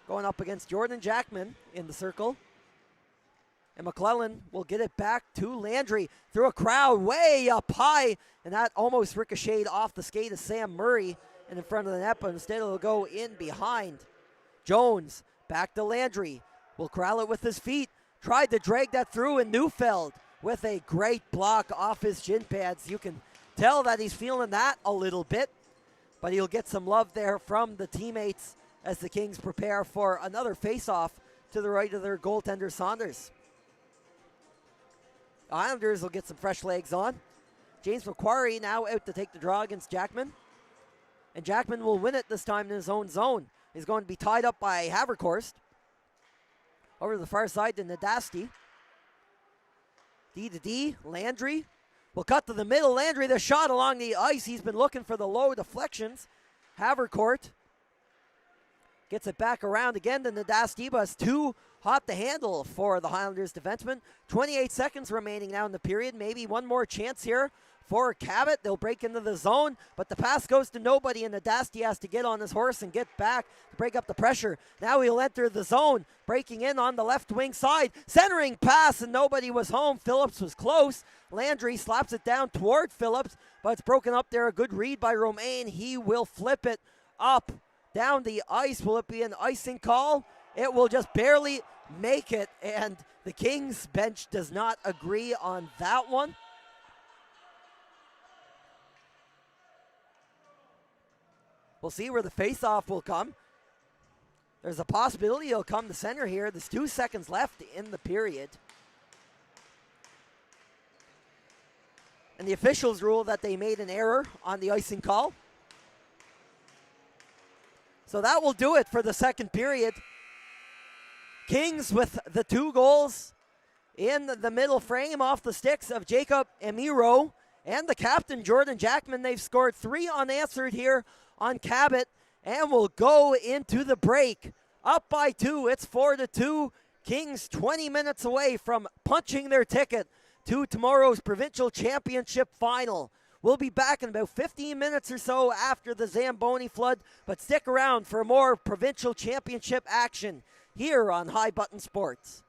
going up against Jordan Jackman in the circle. And McClellan will get it back to Landry through a crowd way up high, and that almost ricocheted off the skate of Sam Murray and in front of the net, but instead it'll go in behind. Jones back to Landry. Will corral it with his feet. Tried to drag that through, and Neufeld with a great block off his shin pads. You can tell that he's feeling that a little bit, but he'll get some love there from the teammates as the Kings prepare for another face-off to the right of their goaltender Saunders. The Islanders will get some fresh legs on. James McQuarrie now out to take the draw against Jackman. And Jackman will win it this time in his own zone. He's going to be tied up by Haverkorst. Over to the far side to Nadasti. D to D, Landry will cut to the middle. Landry, the shot along the ice. He's been looking for the low deflections. Havercourt gets it back around again to Nadasti, but it's too hot to handle for the Highlanders defenseman. 28 seconds remaining now in the period. Maybe one more chance here for Cabot. They'll break into the zone, but the pass goes to nobody, and Nadasti has to get on his horse and get back to break up the pressure. Now he'll enter the zone, breaking in on the left wing side. Centering pass, and nobody was home. Phillips was close. Landry slaps it down toward Phillips, but it's broken up there. A good read by Romaine. He will flip it up down the ice. Will it be an icing call? It will just barely make it, and the Kings bench does not agree on that one. We'll see where the face-off will come. There's a possibility he'll come to center here. There's 2 seconds left in the period. And the officials rule that they made an error on the icing call. So that will do it for the second period. Kings with the 2 goals in the middle frame off the sticks of Jacob Emiro and the captain, Jordan Jackman. They've scored 3 unanswered here on Cabot and will go into the break. Up by 2, it's 4-2. Kings 20 minutes away from punching their ticket to tomorrow's provincial championship final. We'll be back in about 15 minutes or so after the Zamboni flood, but stick around for more provincial championship action here on High Button Sports.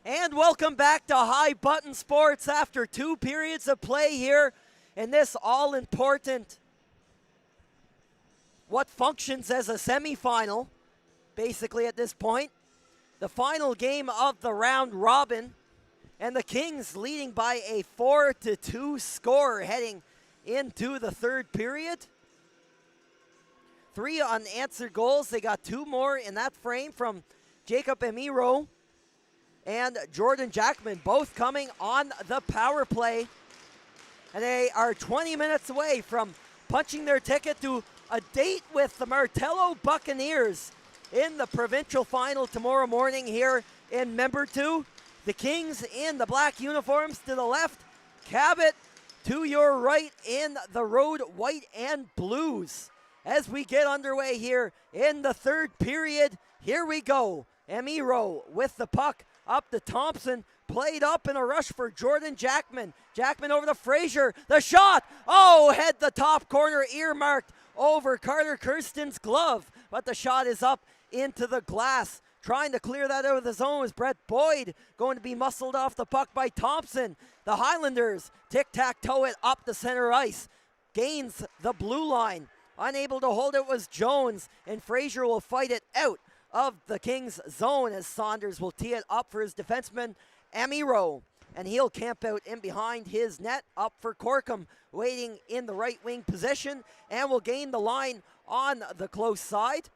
And welcome back to High Button Sports after 2 periods of play here in this all-important, what functions as a semifinal, basically at this point. The final game of the round robin, and the Kings leading by a 4-2 score heading into the third period. 3 unanswered goals. They got 2 more in that frame from Jacob Emiro and Jordan Jackman, both coming on the power play. And they are 20 minutes away from punching their ticket to a date with the Martello Buccaneers in the provincial final tomorrow morning here in Member 2. The Kings in the black uniforms to the left, Cabot to your right in the road white and blues. As we get underway here in the third period, here we go. Emiro with the puck up to Thompson, played up in a rush for Jordan Jackman. Jackman over to Frasier, the shot, head the top corner, earmarked over Carter Kirsten's glove, but the shot is up into the glass. Trying to clear that out of the zone is Brett Boyd, going to be muscled off the puck by Thompson. The Highlanders tic-tac-toe it up the center ice, gains the blue line. Unable to hold it was Jones, and Frasier will fight it out of the Kings zone as Saunders will tee it up for his defenseman Emiro, and he'll camp out in behind his net. Up for Corkum, waiting in the right wing position, and will gain the line on the close side.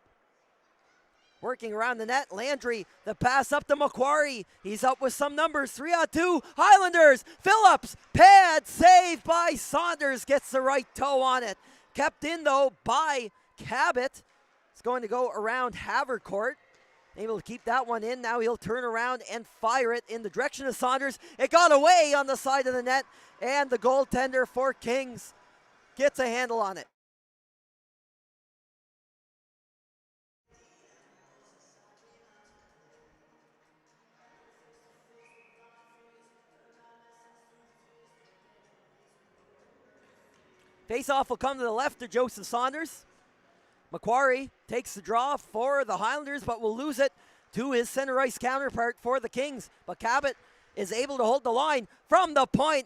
Working around the net, Landry, the pass up to Macquarie. He's up with some numbers, 3-on-2, Highlanders, Phillips, pad save by Saunders, gets the right toe on it. Kept in though by Cabot. It's going to go around Havercourt. Able to keep that one in. Now he'll turn around and fire it in the direction of Saunders. It got away on the side of the net, and the goaltender for Kings gets a handle on it. Face-off will come to the left of Joseph Saunders. Macquarie takes the draw for the Highlanders, but will lose it to his center ice counterpart for the Kings. But Cabot is able to hold the line from the point.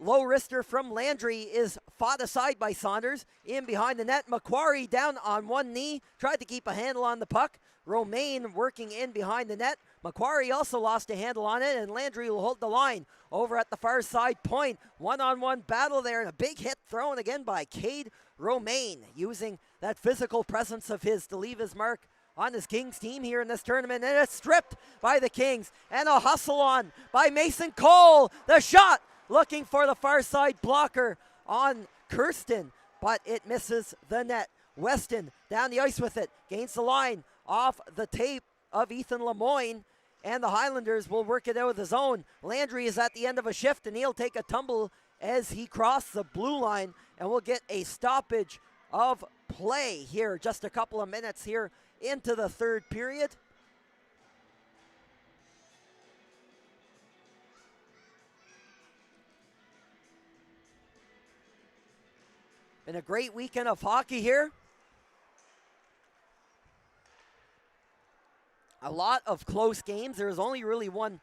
Low wrister from Landry is fought aside by Saunders. In behind the net, Macquarie down on one knee, tried to keep a handle on the puck. Romaine working in behind the net. Macquarie also lost a handle on it, and Landry will hold the line over at the far side point. One-on-one battle there, and a big hit thrown again by Cade Romaine, using that physical presence of his to leave his mark on his Kings team here in this tournament, and it's stripped by the Kings, and a hustle on by Mason Cole. The shot looking for the far side blocker on Kirsten, but it misses the net. Weston down the ice with it, gains the line off the tape of Ethan Lemoyne, and the Highlanders will work it out of the zone. Landry is at the end of a shift, and he'll take a tumble as he crossed the blue line, and we'll get a stoppage of play here, just a couple of minutes here into the third period. Been a great weekend of hockey here. A lot of close games. There is only really one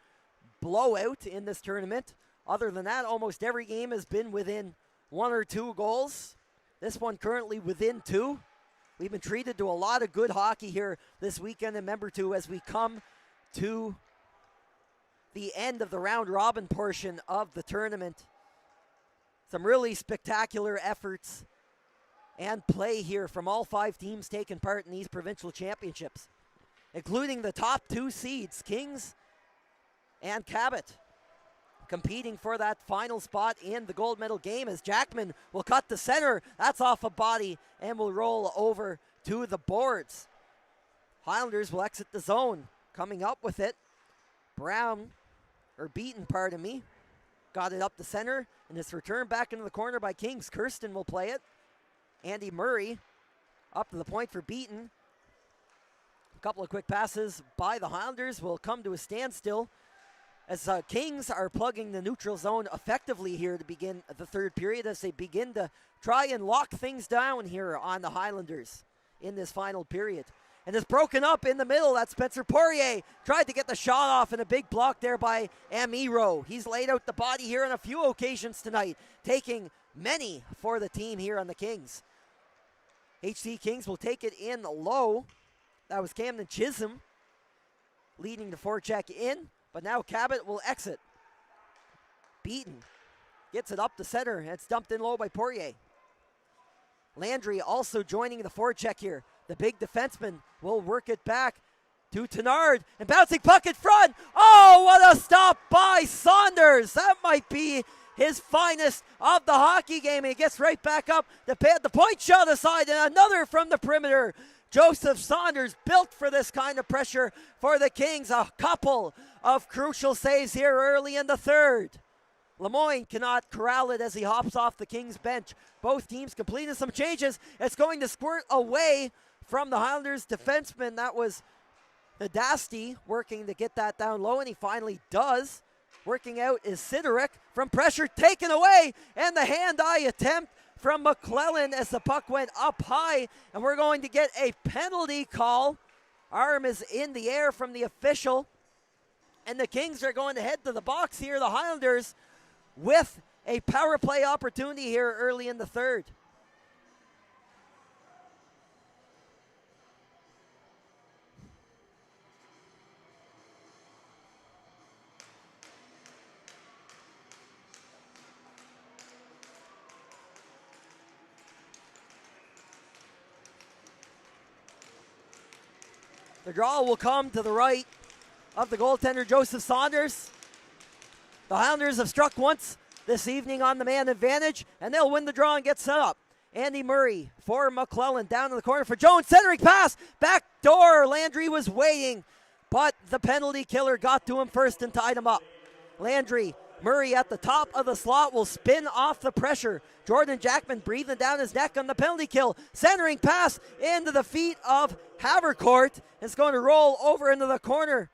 blowout in this tournament. Other than that, almost every game has been within 1 or 2 goals. This one currently within 2. We've been treated to a lot of good hockey here this weekend in Member 2 as we come to the end of the round robin portion of the tournament. Some really spectacular efforts and play here from all 5 teams taking part in these provincial championships, including the top 2 seeds, Kings and Cabot, competing for that final spot in the gold medal game as Jackman will cut the center. That's off a body and will roll over to the boards. Highlanders will exit the zone. Coming up with it, Beaton, got it up the center, and it's returned back into the corner by Kings. Kirsten will play it. Andy Murray up to the point for Beaton. A couple of quick passes by the Highlanders will come to a standstill as Kings are plugging the neutral zone effectively here to begin the third period as they begin to try and lock things down here on the Highlanders in this final period. and is broken up in the middle. That's Spencer Poirier. Tried to get the shot off, and a big block there by Amiro. He's laid out the body here on a few occasions tonight, taking many for the team here on the Kings. HC Kings will take it in low. That was Camden Chisholm leading the forecheck in, but now Cabot will exit. Beaton gets it up the center, and it's dumped in low by Poirier. Landry also joining the forecheck here. The big defenseman will work it back to Tenard, and bouncing puck in front. Oh, what a stop by Saunders. That might be his finest of the hockey game. He gets right back up. The point shot aside, and another from the perimeter. Joseph Saunders built for this kind of pressure for the Kings. A couple of crucial saves here early in the third. Lemoyne cannot corral it as he hops off the Kings bench. Both teams completing some changes. It's going to squirt away from the Highlanders defenseman. That was Nadasti working to get that down low, and he finally does. Working out is Sidoric from pressure taken away, and the hand-eye attempt from McClellan as the puck went up high, and we're going to get a penalty call. Arm is in the air from the official, and the Kings are going to head to the box here. The Highlanders with a power play opportunity here early in the third. The draw will come to the right of the goaltender, Joseph Saunders. The Highlanders have struck once this evening on the man advantage, and they'll win the draw and get set up. Andy Murray for McClellan, down in the corner for Jones, centering pass, back door. Landry was waiting, but the penalty killer got to him first and tied him up. Landry, Murray at the top of the slot will spin off the pressure. Jordan Jackman breathing down his neck on the penalty kill. Centering pass into the feet of Havercourt. It's going to roll over into the corner.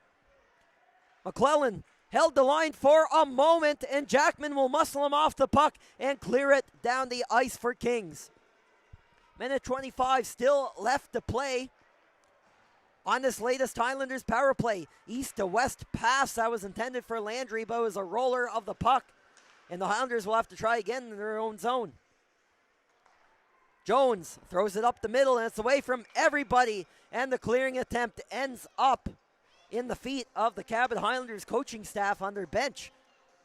McClellan held the line for a moment, and Jackman will muscle him off the puck and clear it down the ice for Kings. Minute 25 still left to play on this latest Highlanders power play. East to west pass that was intended for Landry, but it was a roller of the puck, and the Highlanders will have to try again in their own zone. Jones throws it up the middle, and it's away from everybody, and the clearing attempt ends up in the feet of the Cabot Highlanders coaching staff on their bench.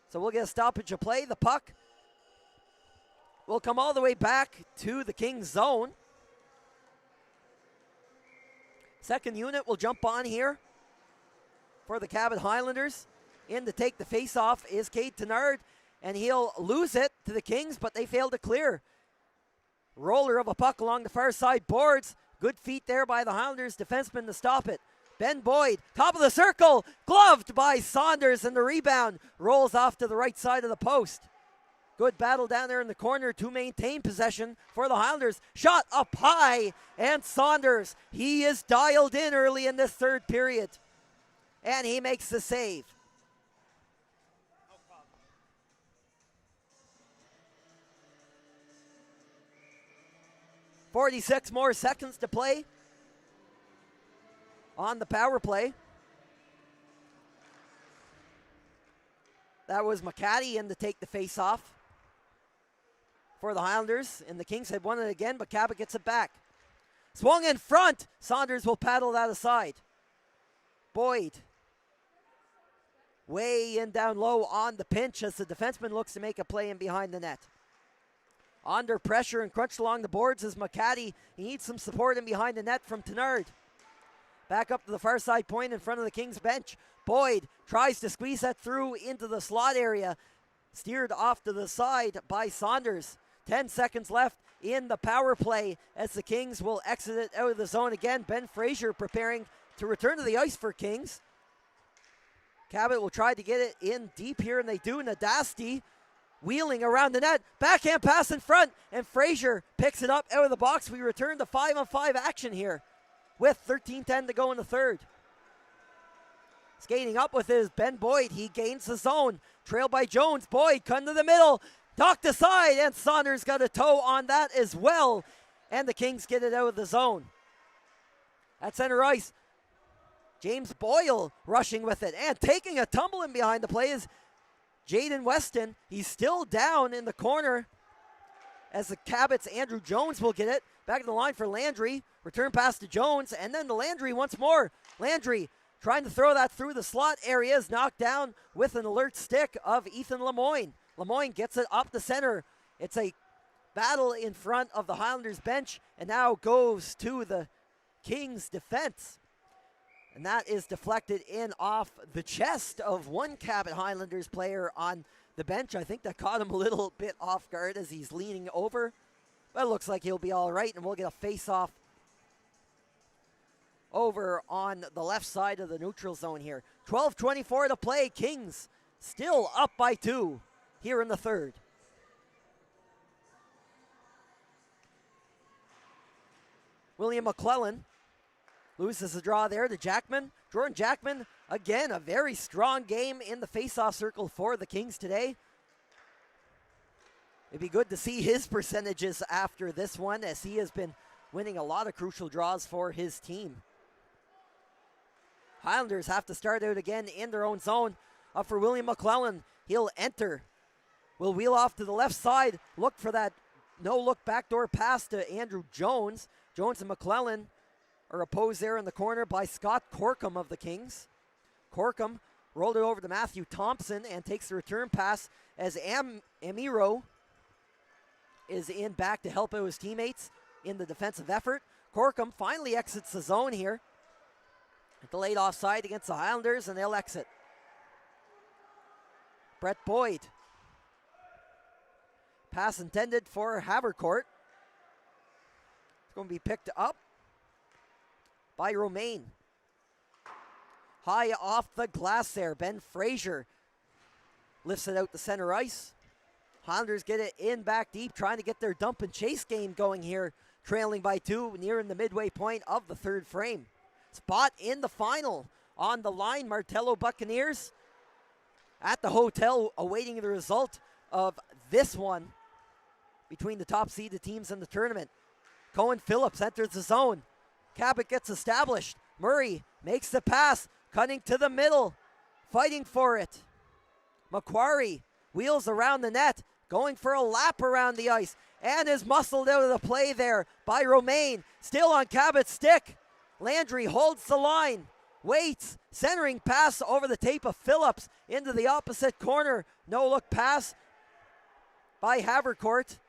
So we'll get a stoppage of play. The puck will come all the way back to the Kings zone. Second unit will jump on here for the Cabot Highlanders. In to take the face-off is Cade Tenard, and he'll lose it to the Kings, but they fail to clear. Roller of a puck along the far side boards. Good feet there by the Highlanders defenseman to stop it. Ben Boyd, top of the circle, gloved by Saunders, and the rebound rolls off to the right side of the post. Good battle down there in the corner to maintain possession for the Highlanders. Shot up high, and Saunders, he is dialed in early in this third period, and he makes the save. No problem. 46 more seconds to play on the power play. That was McCaddy in to take the face-off for the Highlanders, and the Kings had won it again, but Cabot gets it back. Swung in front. Saunders will paddle that aside. Boyd way in down low on the pinch as the defenseman looks to make a play in behind the net. Under pressure and crunched along the boards is McCaddy. He needs some support in behind the net from Tenard. Back up to the far side point in front of the Kings bench. Boyd tries to squeeze that through into the slot area. Steered off to the side by Saunders. 10 seconds left in the power play as the Kings will exit it out of the zone again. Ben Frasier preparing to return to the ice for Kings. Cabot will try to get it in deep here, and they do. Nadasti wheeling around the net. Backhand pass in front, and Frasier picks it up out of the box. We return to 5-on-5 action here with 13:10 to go in the third. Skating up with his Ben Boyd. He gains the zone. Trailed by Jones. Boyd come to the middle. Knocked aside, and Saunders got a toe on that as well. And the Kings get it out of the zone. at center ice. James Boyle rushing with it and taking a tumble in behind the play is Jaden Weston. He's still down in the corner as the Cabot's Andrew Jones will get it. Back of the line for Landry. Return pass to Jones and then to Landry once more. Landry trying to throw that through the slot area is knocked down with an alert stick of Ethan Lemoyne. Lemoyne gets it up the center. It's a battle in front of the Highlanders bench and now goes to the Kings defense. And that is deflected in off the chest of one Cabot Highlanders player on the bench. I think that caught him a little bit off guard as he's leaning over. But it looks like he'll be all right, and we'll get a face-off over on the left side of the neutral zone here. 12:24 to play. Kings still up by 2 here in the third. William McClellan loses the draw there to Jackman. Jordan Jackman, again, a very strong game in the face-off circle for the Kings today. It'd be good to see his percentages after this one as he has been winning a lot of crucial draws for his team. Highlanders have to start out again in their own zone. Up for William McClellan. He'll enter. Will wheel off to the left side. Look for that no-look backdoor pass to Andrew Jones. Jones and McClellan are opposed there in the corner by Scott Corkum of the Kings. Corkum rolled it over to Matthew Thompson and takes the return pass as Amiro is in back to help out his teammates in the defensive effort. Corkum finally exits the zone here. Delayed offside against the Highlanders and they'll exit. Brett Boyd. Pass intended for Havercourt. It's going to be picked up by Romaine. High off the glass there. Ben Frasier lifts it out to center ice. Highlanders get it in back deep, trying to get their dump and chase game going here, trailing by 2, nearing the midway point of the third frame. Spot in the final on the line. Martello Buccaneers at the hotel awaiting the result of this one between the top seeded teams in the tournament. Cohen Phillips enters the zone. Cabot gets established. Murray makes the pass, cutting to the middle, fighting for it. Macquarie wheels around the net, going for a lap around the ice, and is muscled out of the play there by Romaine. Still on Cabot's stick. Landry holds the line, waits, centering pass over the tape of Phillips into the opposite corner. No look pass by Havercourt.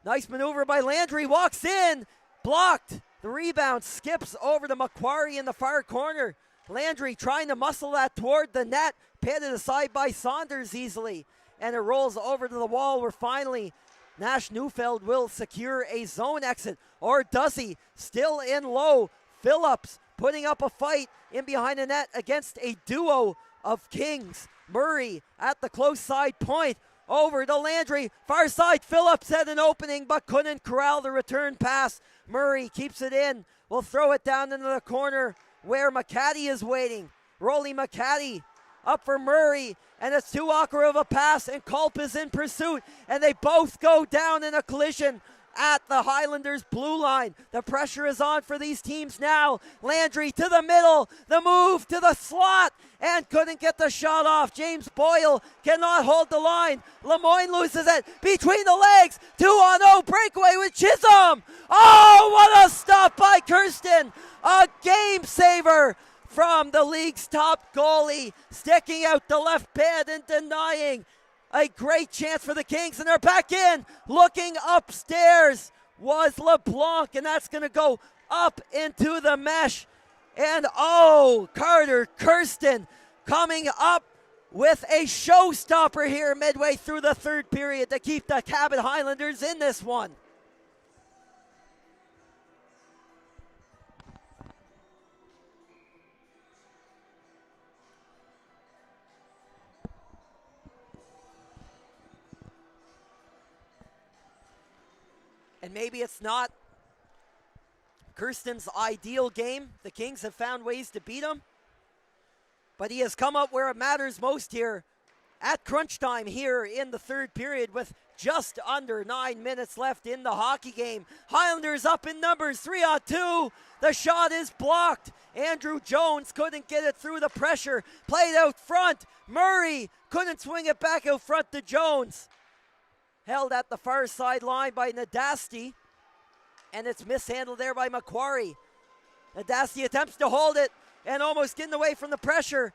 Nice maneuver by Landry, walks in, blocked. The rebound skips over to Macquarie in the far corner. Landry trying to muscle that toward the net, patted aside by Saunders easily. And it rolls over to the wall where finally Nash Neufeld will secure a zone exit. Or does he? Still in low. Phillips putting up a fight in behind the net against a duo of Kings. Murray at the close side point. Over to Landry. Far side, Phillips had an opening but couldn't corral the return pass. Murray keeps it in. Will throw it down into the corner where McCaddy is waiting. Rolly McCaddy up for Murray. And it's too awkward of a pass and Culp is in pursuit. And they both go down in a collision at the Highlanders blue line. The pressure is on for these teams now. Landry to the middle, the move to the slot, and couldn't get the shot off. James Boyle cannot hold the line. Lemoyne loses it between the legs. 2-on-0 breakaway with Chisholm. Oh, what a stop by Kirsten. A game saver from the league's top goalie, sticking out the left pad and denying a great chance for the Kings, and they're back in. Looking upstairs was LeBlanc, and that's going to go up into the mesh. And oh, Carter Kirsten coming up with a showstopper here midway through the third period to keep the Cabot Highlanders in this one. And maybe it's not Kirsten's ideal game. The Kings have found ways to beat him. But he has come up where it matters most here at crunch time here in the third period with just under 9 minutes left in the hockey game. Highlanders up in numbers, 3-on-2. The shot is blocked. Andrew Jones couldn't get it through the pressure. Played out front. Murray couldn't swing it back out front to Jones. Held at the far sideline by Nadasti. And it's mishandled there by Macquarie. Nadasti attempts to hold it and almost getting away from the pressure.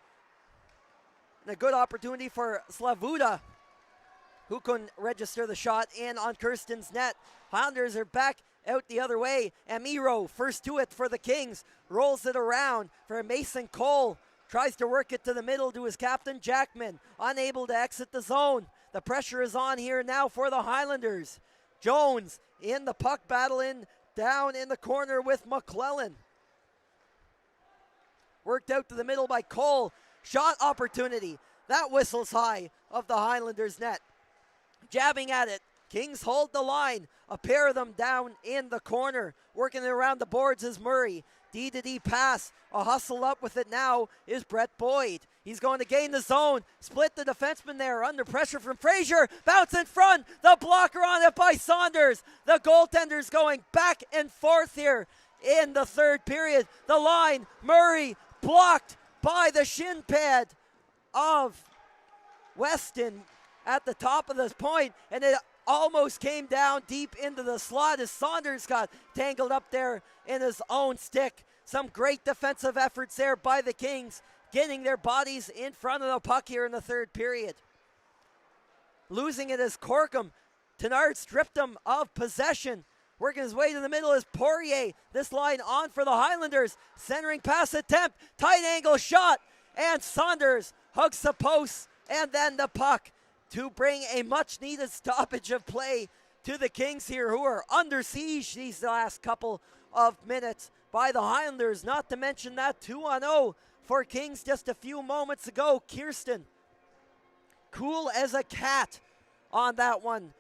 And a good opportunity for Slavuda, who couldn't register the shot in on Kirsten's net. Highlanders are back out the other way. Amiro, first to it for the Kings, rolls it around for Mason Cole. Tries to work it to the middle to his captain, Jackman. Unable to exit the zone. The pressure is on here now for the Highlanders. Jones in the puck battle down in the corner with McClellan. Worked out to the middle by Cole. Shot opportunity. That whistles high of the Highlanders net. Jabbing at it. Kings hold the line. A pair of them down in the corner. Working it around the boards is Murray. D-to-D pass. A hustle up with it now is Brett Boyd. He's going to gain the zone. Split the defenseman there. Under pressure from Frasier. Bounce in front. The blocker on it by Saunders. The goaltender's going back and forth here in the third period. The line. Murray blocked by the shin pad of Weston at the top of this point, and it almost came down deep into the slot as Saunders got tangled up there in his own stick. Some great defensive efforts there by the Kings, getting their bodies in front of the puck here in the third period. Losing it is Corkum. Tenard stripped him of possession. Working his way to the middle is Poirier. This line on for the Highlanders. Centering pass attempt. Tight angle shot. And Saunders hugs the post and then the puck to bring a much needed stoppage of play to the Kings here, who are under siege these last couple of minutes by the Highlanders. Not to mention that 2-0 for Kings just a few moments ago. Kirsten, cool as a cat on that one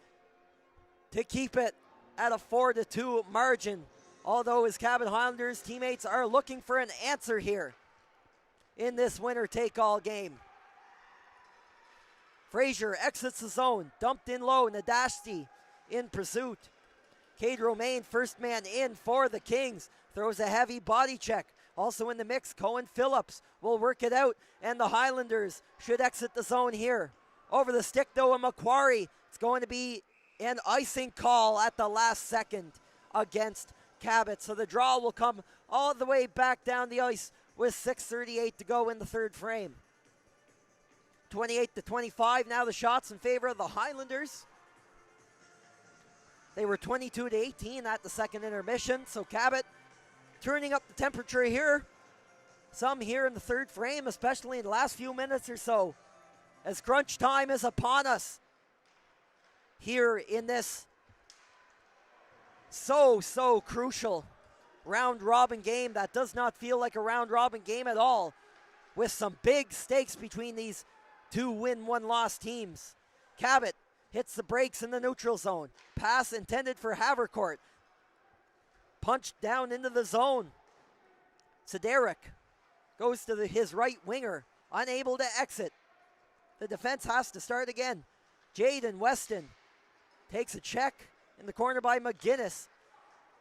to keep it at a 4-2 margin. Although his Cabot Highlanders teammates are looking for an answer here in this winner-take-all game. Frasier exits the zone, dumped in low, Nadasti in pursuit. Cade Romaine, first man in for the Kings, throws a heavy body check. Also in the mix, Cohen Phillips will work it out, and the Highlanders should exit the zone here. Over the stick though, a Macquarie. It's going to be an icing call at the last second against Cabot. So the draw will come all the way back down the ice with 6:38 to go in the third frame. 28-25, now the shots in favor of the Highlanders. They were 22-18 at the second intermission, so Cabot turning up the temperature here. Some here in the third frame, especially in the last few minutes or so, as crunch time is upon us here in this so crucial round-robin game that does not feel like a round-robin game at all, with some big stakes between these two win, one-loss teams. Cabot hits the brakes in the neutral zone. Pass intended for Havercourt. Punched down into the zone. Sederic goes to his right winger, unable to exit. The defense has to start again. Jaden Weston takes a check in the corner by McGinnis.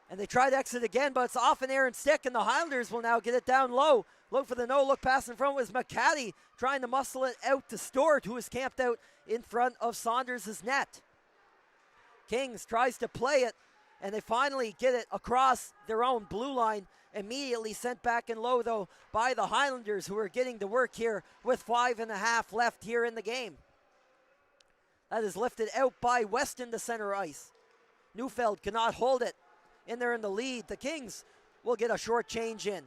And they try to exit again, but it's off an errant stick, and the Highlanders will now get it down low. Look for the no-look pass in front was McCaddy trying to muscle it out to Stewart, who is camped out in front of Saunders' net. Kings tries to play it, and they finally get it across their own blue line. Immediately sent back in low, though, by the Highlanders, who are getting to work here with 5.5 left here in the game. That is lifted out by Weston to center ice. Neufeld cannot hold it. In there in the lead. The Kings will get a short change in.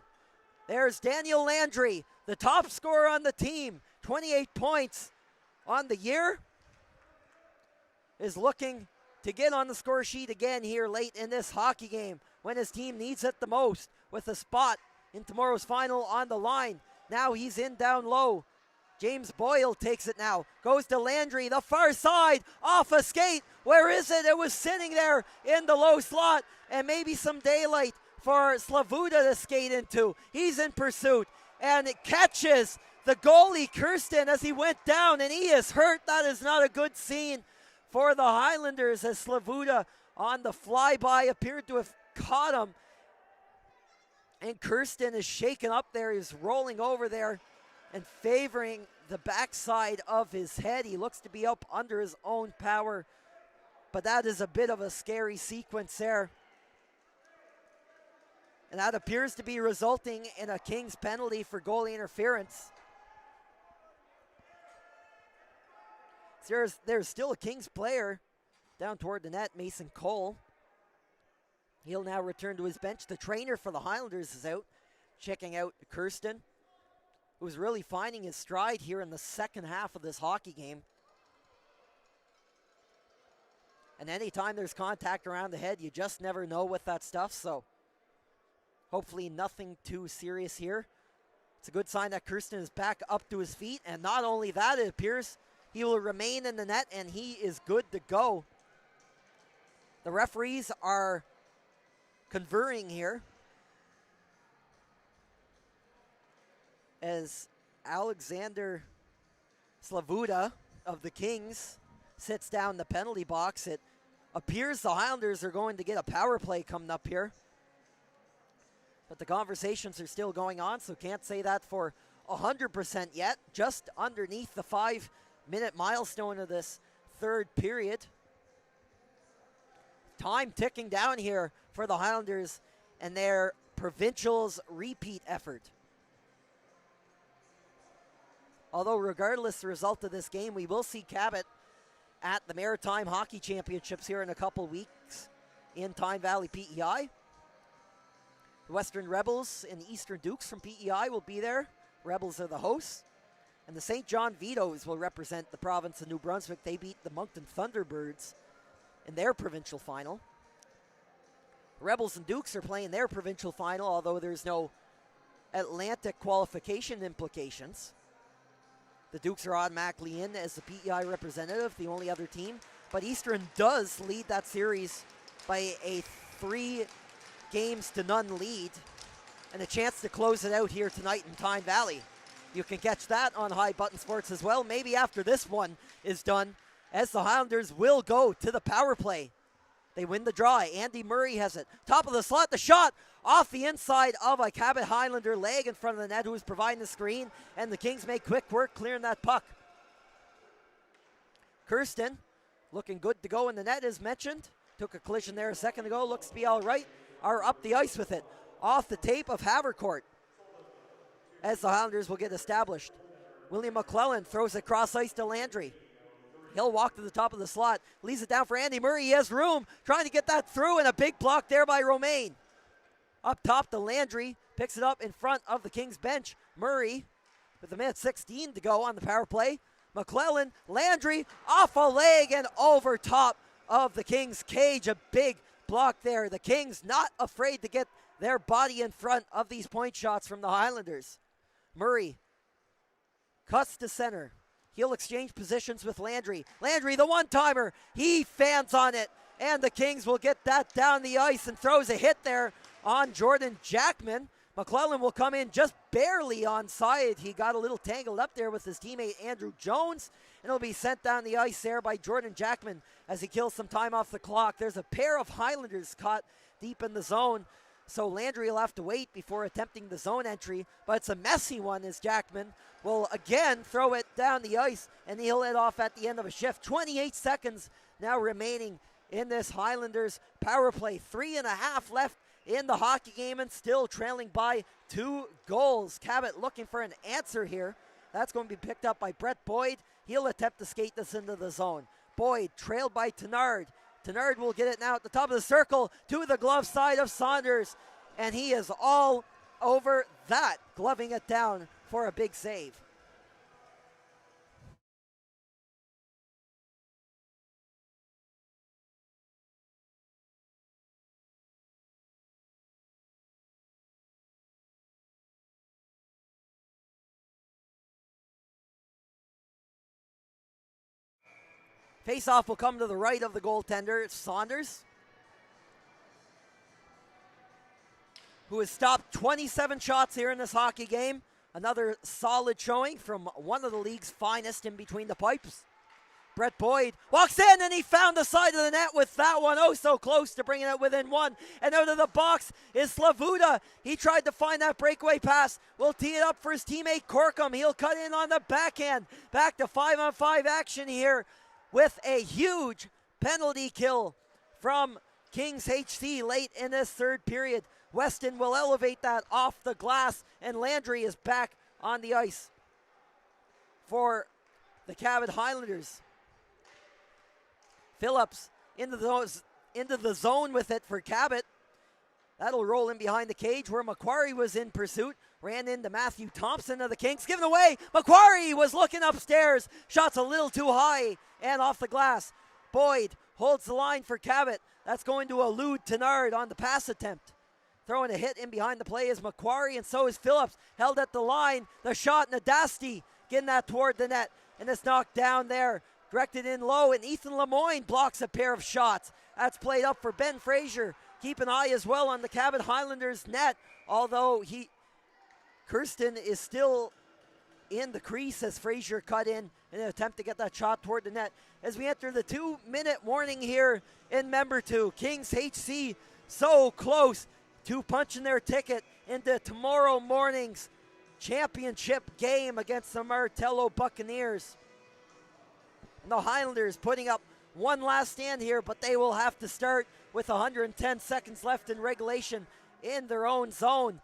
There's Daniel Landry, the top scorer on the team. 28 points on the year. Is looking to get on the score sheet again here late in this hockey game when his team needs it the most, with a spot in tomorrow's final on the line. Now he's in down low. James Boyle takes it now. Goes to Landry, the far side, off a skate. Where is it? It was sitting there in the low slot, and maybe some daylight for Slavuda to skate into. He's in pursuit, and it catches the goalie, Kirsten, as he went down, and he is hurt. That is not a good scene for the Highlanders, as Slavuta on the flyby appeared to have caught him. And Kirsten is shaken up there. He's rolling over there and favoring the backside of his head. He looks to be up under his own power, but that is a bit of a scary sequence there. And that appears to be resulting in a Kings penalty for goalie interference. There's still a Kings player down toward the net, Mason Cole. He'll now return to his bench. The trainer for the Highlanders is out, checking out Kirsten, who's really finding his stride here in the second half of this hockey game. And anytime there's contact around the head, you just never know with that stuff, so hopefully nothing too serious here. It's a good sign that Kirsten is back up to his feet, and not only that, it appears he will remain in the net, and he is good to go. The referees are conferring here as Alexander Slavuta of the Kings sits down in the penalty box. It appears the Highlanders are going to get a power play coming up here, but the conversations are still going on, so can't say that for 100% yet. Just underneath the 5-minute milestone of this third period. Time ticking down here for the Highlanders and their provincials repeat effort. Although regardless the result of this game, we will see Cabot at the Maritime Hockey Championships here in a couple weeks in Tyne Valley PEI. The Western Rebels and the Eastern Dukes from PEI will be there. Rebels are the hosts. And the St. John Vitoes will represent the province of New Brunswick. They beat the Moncton Thunderbirds in their provincial final. Rebels and Dukes are playing their provincial final, although there's no Atlantic qualification implications. The Dukes are automatically in as the PEI representative, the only other team. But Eastern does lead that series by a 3-0 lead, and a chance to close it out here tonight in Tyne Valley. You can catch that on High Button Sports as well, maybe after this one is done, as the Highlanders will go to the power play. They win the draw. Andy Murray has it. Top of the slot, the shot off the inside of a Cabot Highlander leg in front of the net, who is providing the screen, and the Kings make quick work clearing that puck. Kirsten looking good to go in the net, as mentioned. Took a collision there a second ago, looks to be all right. Are up the ice with it. Off the tape of Havercourt, as the Highlanders will get established. William McClellan throws it cross ice to Landry. He'll walk to the top of the slot, leaves it down for Andy Murray. He has room, trying to get that through, and a big block there by Romaine. Up top to Landry, picks it up in front of the Kings bench. Murray with a minute 16 to go on the power play. McClellan, Landry, off a leg and over top of the Kings cage. A big block there. The Kings not afraid to get their body in front of these point shots from the Highlanders. Murray cuts to center. He'll exchange positions with Landry. Landry, the one-timer, he fans on it, and the Kings will get that down the ice and throws a hit there on Jordan Jackman. McClellan will come in just barely onside. He got a little tangled up there with his teammate Andrew Jones, and he'll be sent down the ice there by Jordan Jackman as he kills some time off the clock. There's a pair of Highlanders caught deep in the zone, so Landry will have to wait before attempting the zone entry, but it's a messy one as Jackman will again throw it down the ice, and he'll head off at the end of a shift. 28 seconds now remaining in this Highlanders power play. 3.5 left in the hockey game, and still trailing by 2 goals. Cabot looking for an answer here. That's going to be picked up by Brett Boyd. He'll attempt to skate this into the zone. Boyd trailed by Tenard. Tenard will get it now at the top of the circle to the glove side of Saunders, and he is all over that, gloving it down for a big save. Face-off will come to the right of the goaltender, Saunders, who has stopped 27 shots here in this hockey game Another solid showing from one of the league's finest in between the pipes. Brett Boyd walks in and he found the side of the net with that one. Oh, so close to bringing it within one. And out of the box is Slavuta. He tried to find that breakaway pass. Will tee it up for his teammate Corkum. He'll cut in on the backhand. Back to 5-on-5 action here with a huge penalty kill from Kings HC late in this third period. Weston will elevate that off the glass, and Landry is back on the ice for the Cabot Highlanders. Phillips into the zone with it for Cabot. That'll roll in behind the cage where Macquarie was in pursuit. Ran into Matthew Thompson of the Kings. Given away. Macquarie was looking upstairs. Shot's a little too high and off the glass. Boyd holds the line for Cabot. That's going to elude Tenard on the pass attempt. Throwing a hit in behind the play is Macquarie, and so is Phillips. Held at the line. The shot, Nadasti getting that toward the net. And it's knocked down there. Directed in low, and Ethan Lemoyne blocks a pair of shots. That's played up for Ben Frasier. Keep an eye as well on the Cabot Highlanders net, although Kirsten is still in the crease as Frasier cut in an attempt to get that shot toward the net. As we enter the 2-minute warning here in Member 2, Kings HC so close to punching their ticket into tomorrow morning's championship game against the Martello Buccaneers. And the Highlanders putting up one last stand here, but they will have to start with 110 seconds left in regulation in their own zone.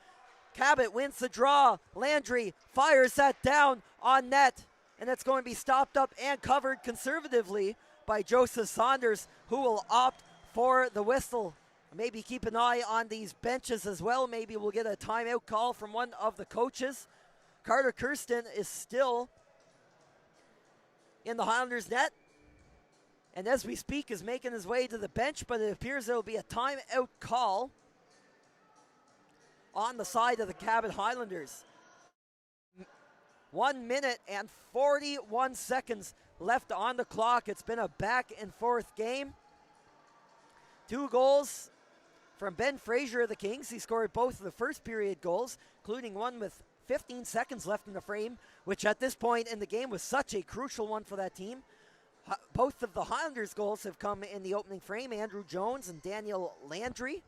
Cabot wins the draw. Landry fires that down on net, and it's going to be stopped up and covered conservatively by Joseph Saunders, who will opt for the whistle. Maybe keep an eye on these benches as well. Maybe we'll get a timeout call from one of the coaches. Carter Kirsten is still in the Highlanders net, and as we speak is making his way to the bench, but it appears there will be a timeout call on the side of the Cabot Highlanders. 1 minute and 41 seconds left on the clock. It's been a back and forth game. 2 goals from Ben Frasier of the Kings. He scored both of the first period goals, including one with 15 seconds left in the frame, which at this point in the game was such a crucial one for that team. Both of the Highlanders' goals have come in the opening frame, Andrew Jones and Daniel Landry.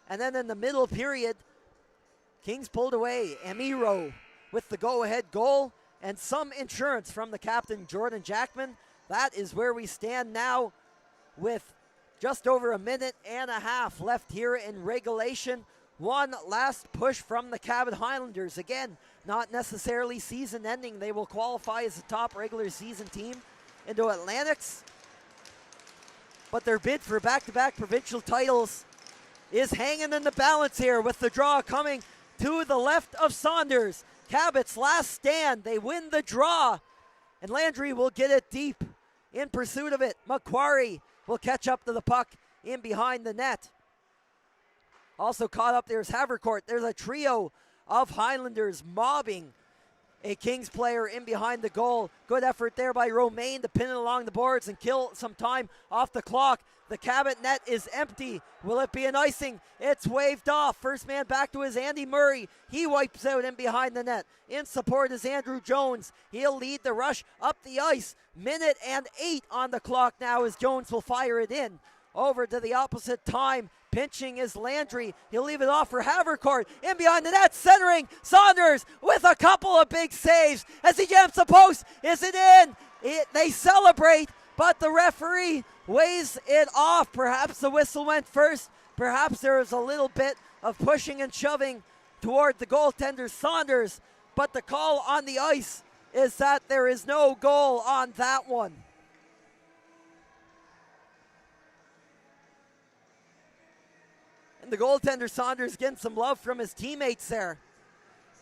And then in the middle period, Kings pulled away. Amiro with the go-ahead goal and some insurance from the captain, Jordan Jackman. That is where we stand now with just over a minute and a half left here in regulation. One last push from the Cabot Highlanders. Again, not necessarily season ending. They will qualify as a top regular season team into Atlantics. But their bid for back-to-back provincial titles is hanging in the balance here with the draw coming to the left of Saunders. Cabot's last stand. They win the draw. And Landry will get it deep in pursuit of it. Macquarie will catch up to the puck in behind the net. Also caught up there's Havercourt. There's a trio of Highlanders mobbing a Kings player in behind the goal. Good effort there by Romaine to pin it along the boards and kill some time off the clock. The Cabot net is empty. Will it be an icing? It's waved off. First man back to is Andy Murray. He wipes out in behind the net. In support is Andrew Jones. He'll lead the rush up the ice. 1:08 on the clock now as Jones will fire it in. Over to the opposite time. Pinching is Landry. He'll leave it off for Havercourt. In behind the net, centering. Saunders with a couple of big saves as he jams the post. Is it in? They celebrate, but the referee weighs it off. Perhaps the whistle went first. Perhaps there was a little bit of pushing and shoving toward the goaltender Saunders. But the call on the ice is that there is no goal on that one. And the goaltender Saunders getting some love from his teammates there.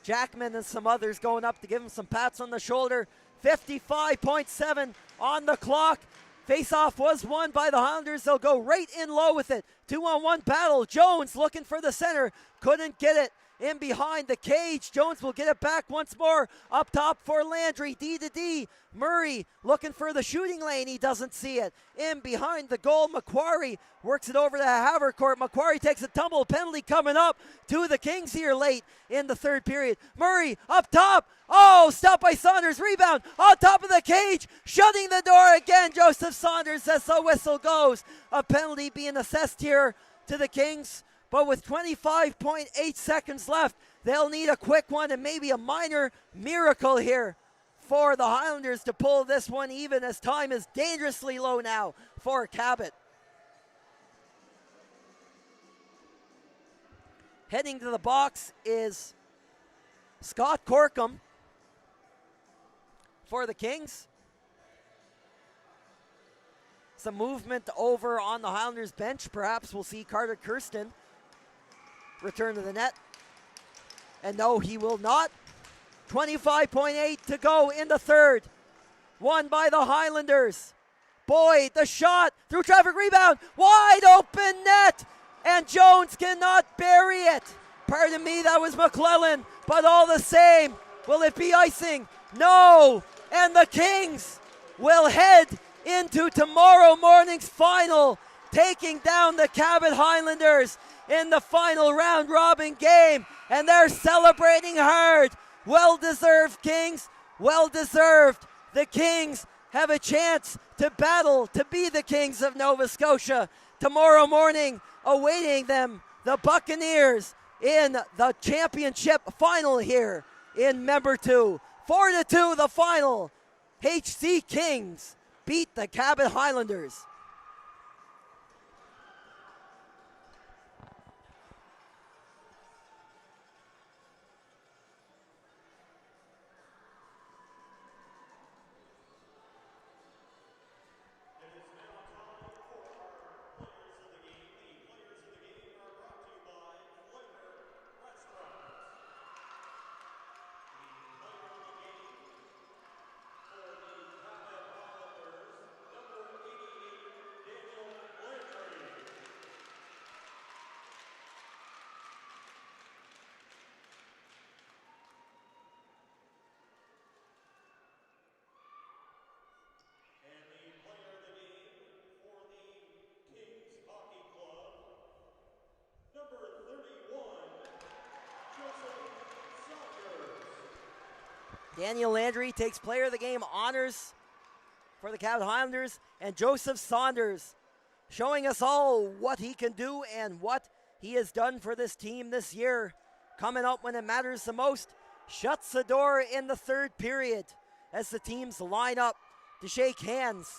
Jackman and some others going up to give him some pats on the shoulder. 55.7 on the clock. Face-off was won by the Highlanders. They'll go right in low with it. 2-on-1 battle. Jones looking for the center. Couldn't get it. in behind the cage. Jones will get it back once more. Up top for Landry, D to D. Murray looking for the shooting lane. He doesn't see it. In behind the goal, Macquarie works it over to Havercourt. Macquarie takes a tumble. Penalty coming up to the Kings here late in the third period. Murray up top. Oh, stopped by Saunders. Rebound on top of the cage. Shutting the door again. Joseph Saunders as the whistle goes. A penalty being assessed here to the Kings. But with 25.8 seconds left, they'll need a quick one and maybe a minor miracle here for the Highlanders to pull this one even, as time is dangerously low now for Cabot. Heading to the box is Scott Corkum for the Kings. Some movement over on the Highlanders bench. Perhaps we'll see Carter Kirsten return to the net. And no, he will not. 25.8 to go in the third. Won by the Highlanders. Boyd, the shot through traffic, rebound, wide open net, and Jones cannot bury it. Pardon me, that was McClellan, but all the same, will it be icing? No, and the Kings will head into tomorrow morning's final, taking down the Cabot Highlanders in the final round robin game, and they're celebrating hard. Well-deserved, Kings, well-deserved. The Kings have a chance to battle to be the Kings of Nova Scotia tomorrow morning. Awaiting them, the Buccaneers in the championship final here in Member 2. 4-2 the final. HC Kings beat the Cabot Highlanders. Daniel Landry takes player of the game honors for the Cabot Highlanders, and Joseph Saunders showing us all what he can do and what he has done for this team this year. Coming up when it matters the most, shuts the door in the third period as the teams line up to shake hands.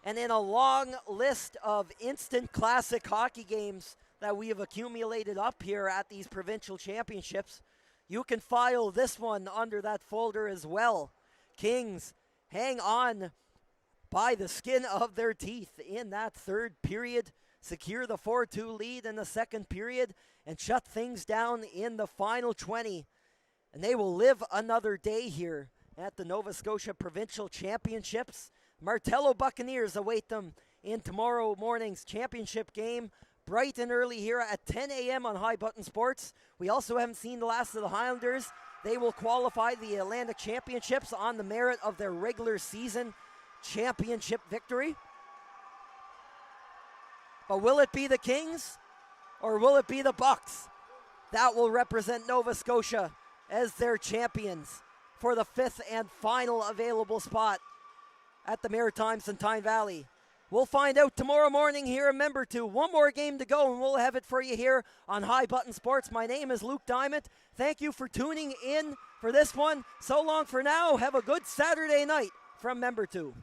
And in a long list of instant classic hockey games that we have accumulated up here at these provincial championships, you can file this one under that folder as well. Kings hang on by the skin of their teeth in that third period, secure the 4-2 lead in the second period, and shut things down in the final 20. And they will live another day here at the Nova Scotia Provincial Championships. Martello Buccaneers await them in tomorrow morning's championship game, bright and early here at 10 a.m. on High Button Sports. We also haven't seen the last of the Highlanders. They will qualify the Atlantic Championships on the merit of their regular season championship victory. But will it be the Kings or will it be the Bucks that will represent Nova Scotia as their champions for the fifth and final available spot at the Maritimes and Tyne Valley? We'll find out tomorrow morning here in Member 2. One more game to go, and we'll have it for you here on High Button Sports. My name is Luke Diamond. Thank you for tuning in for this one. So long for now. Have a good Saturday night from Member 2.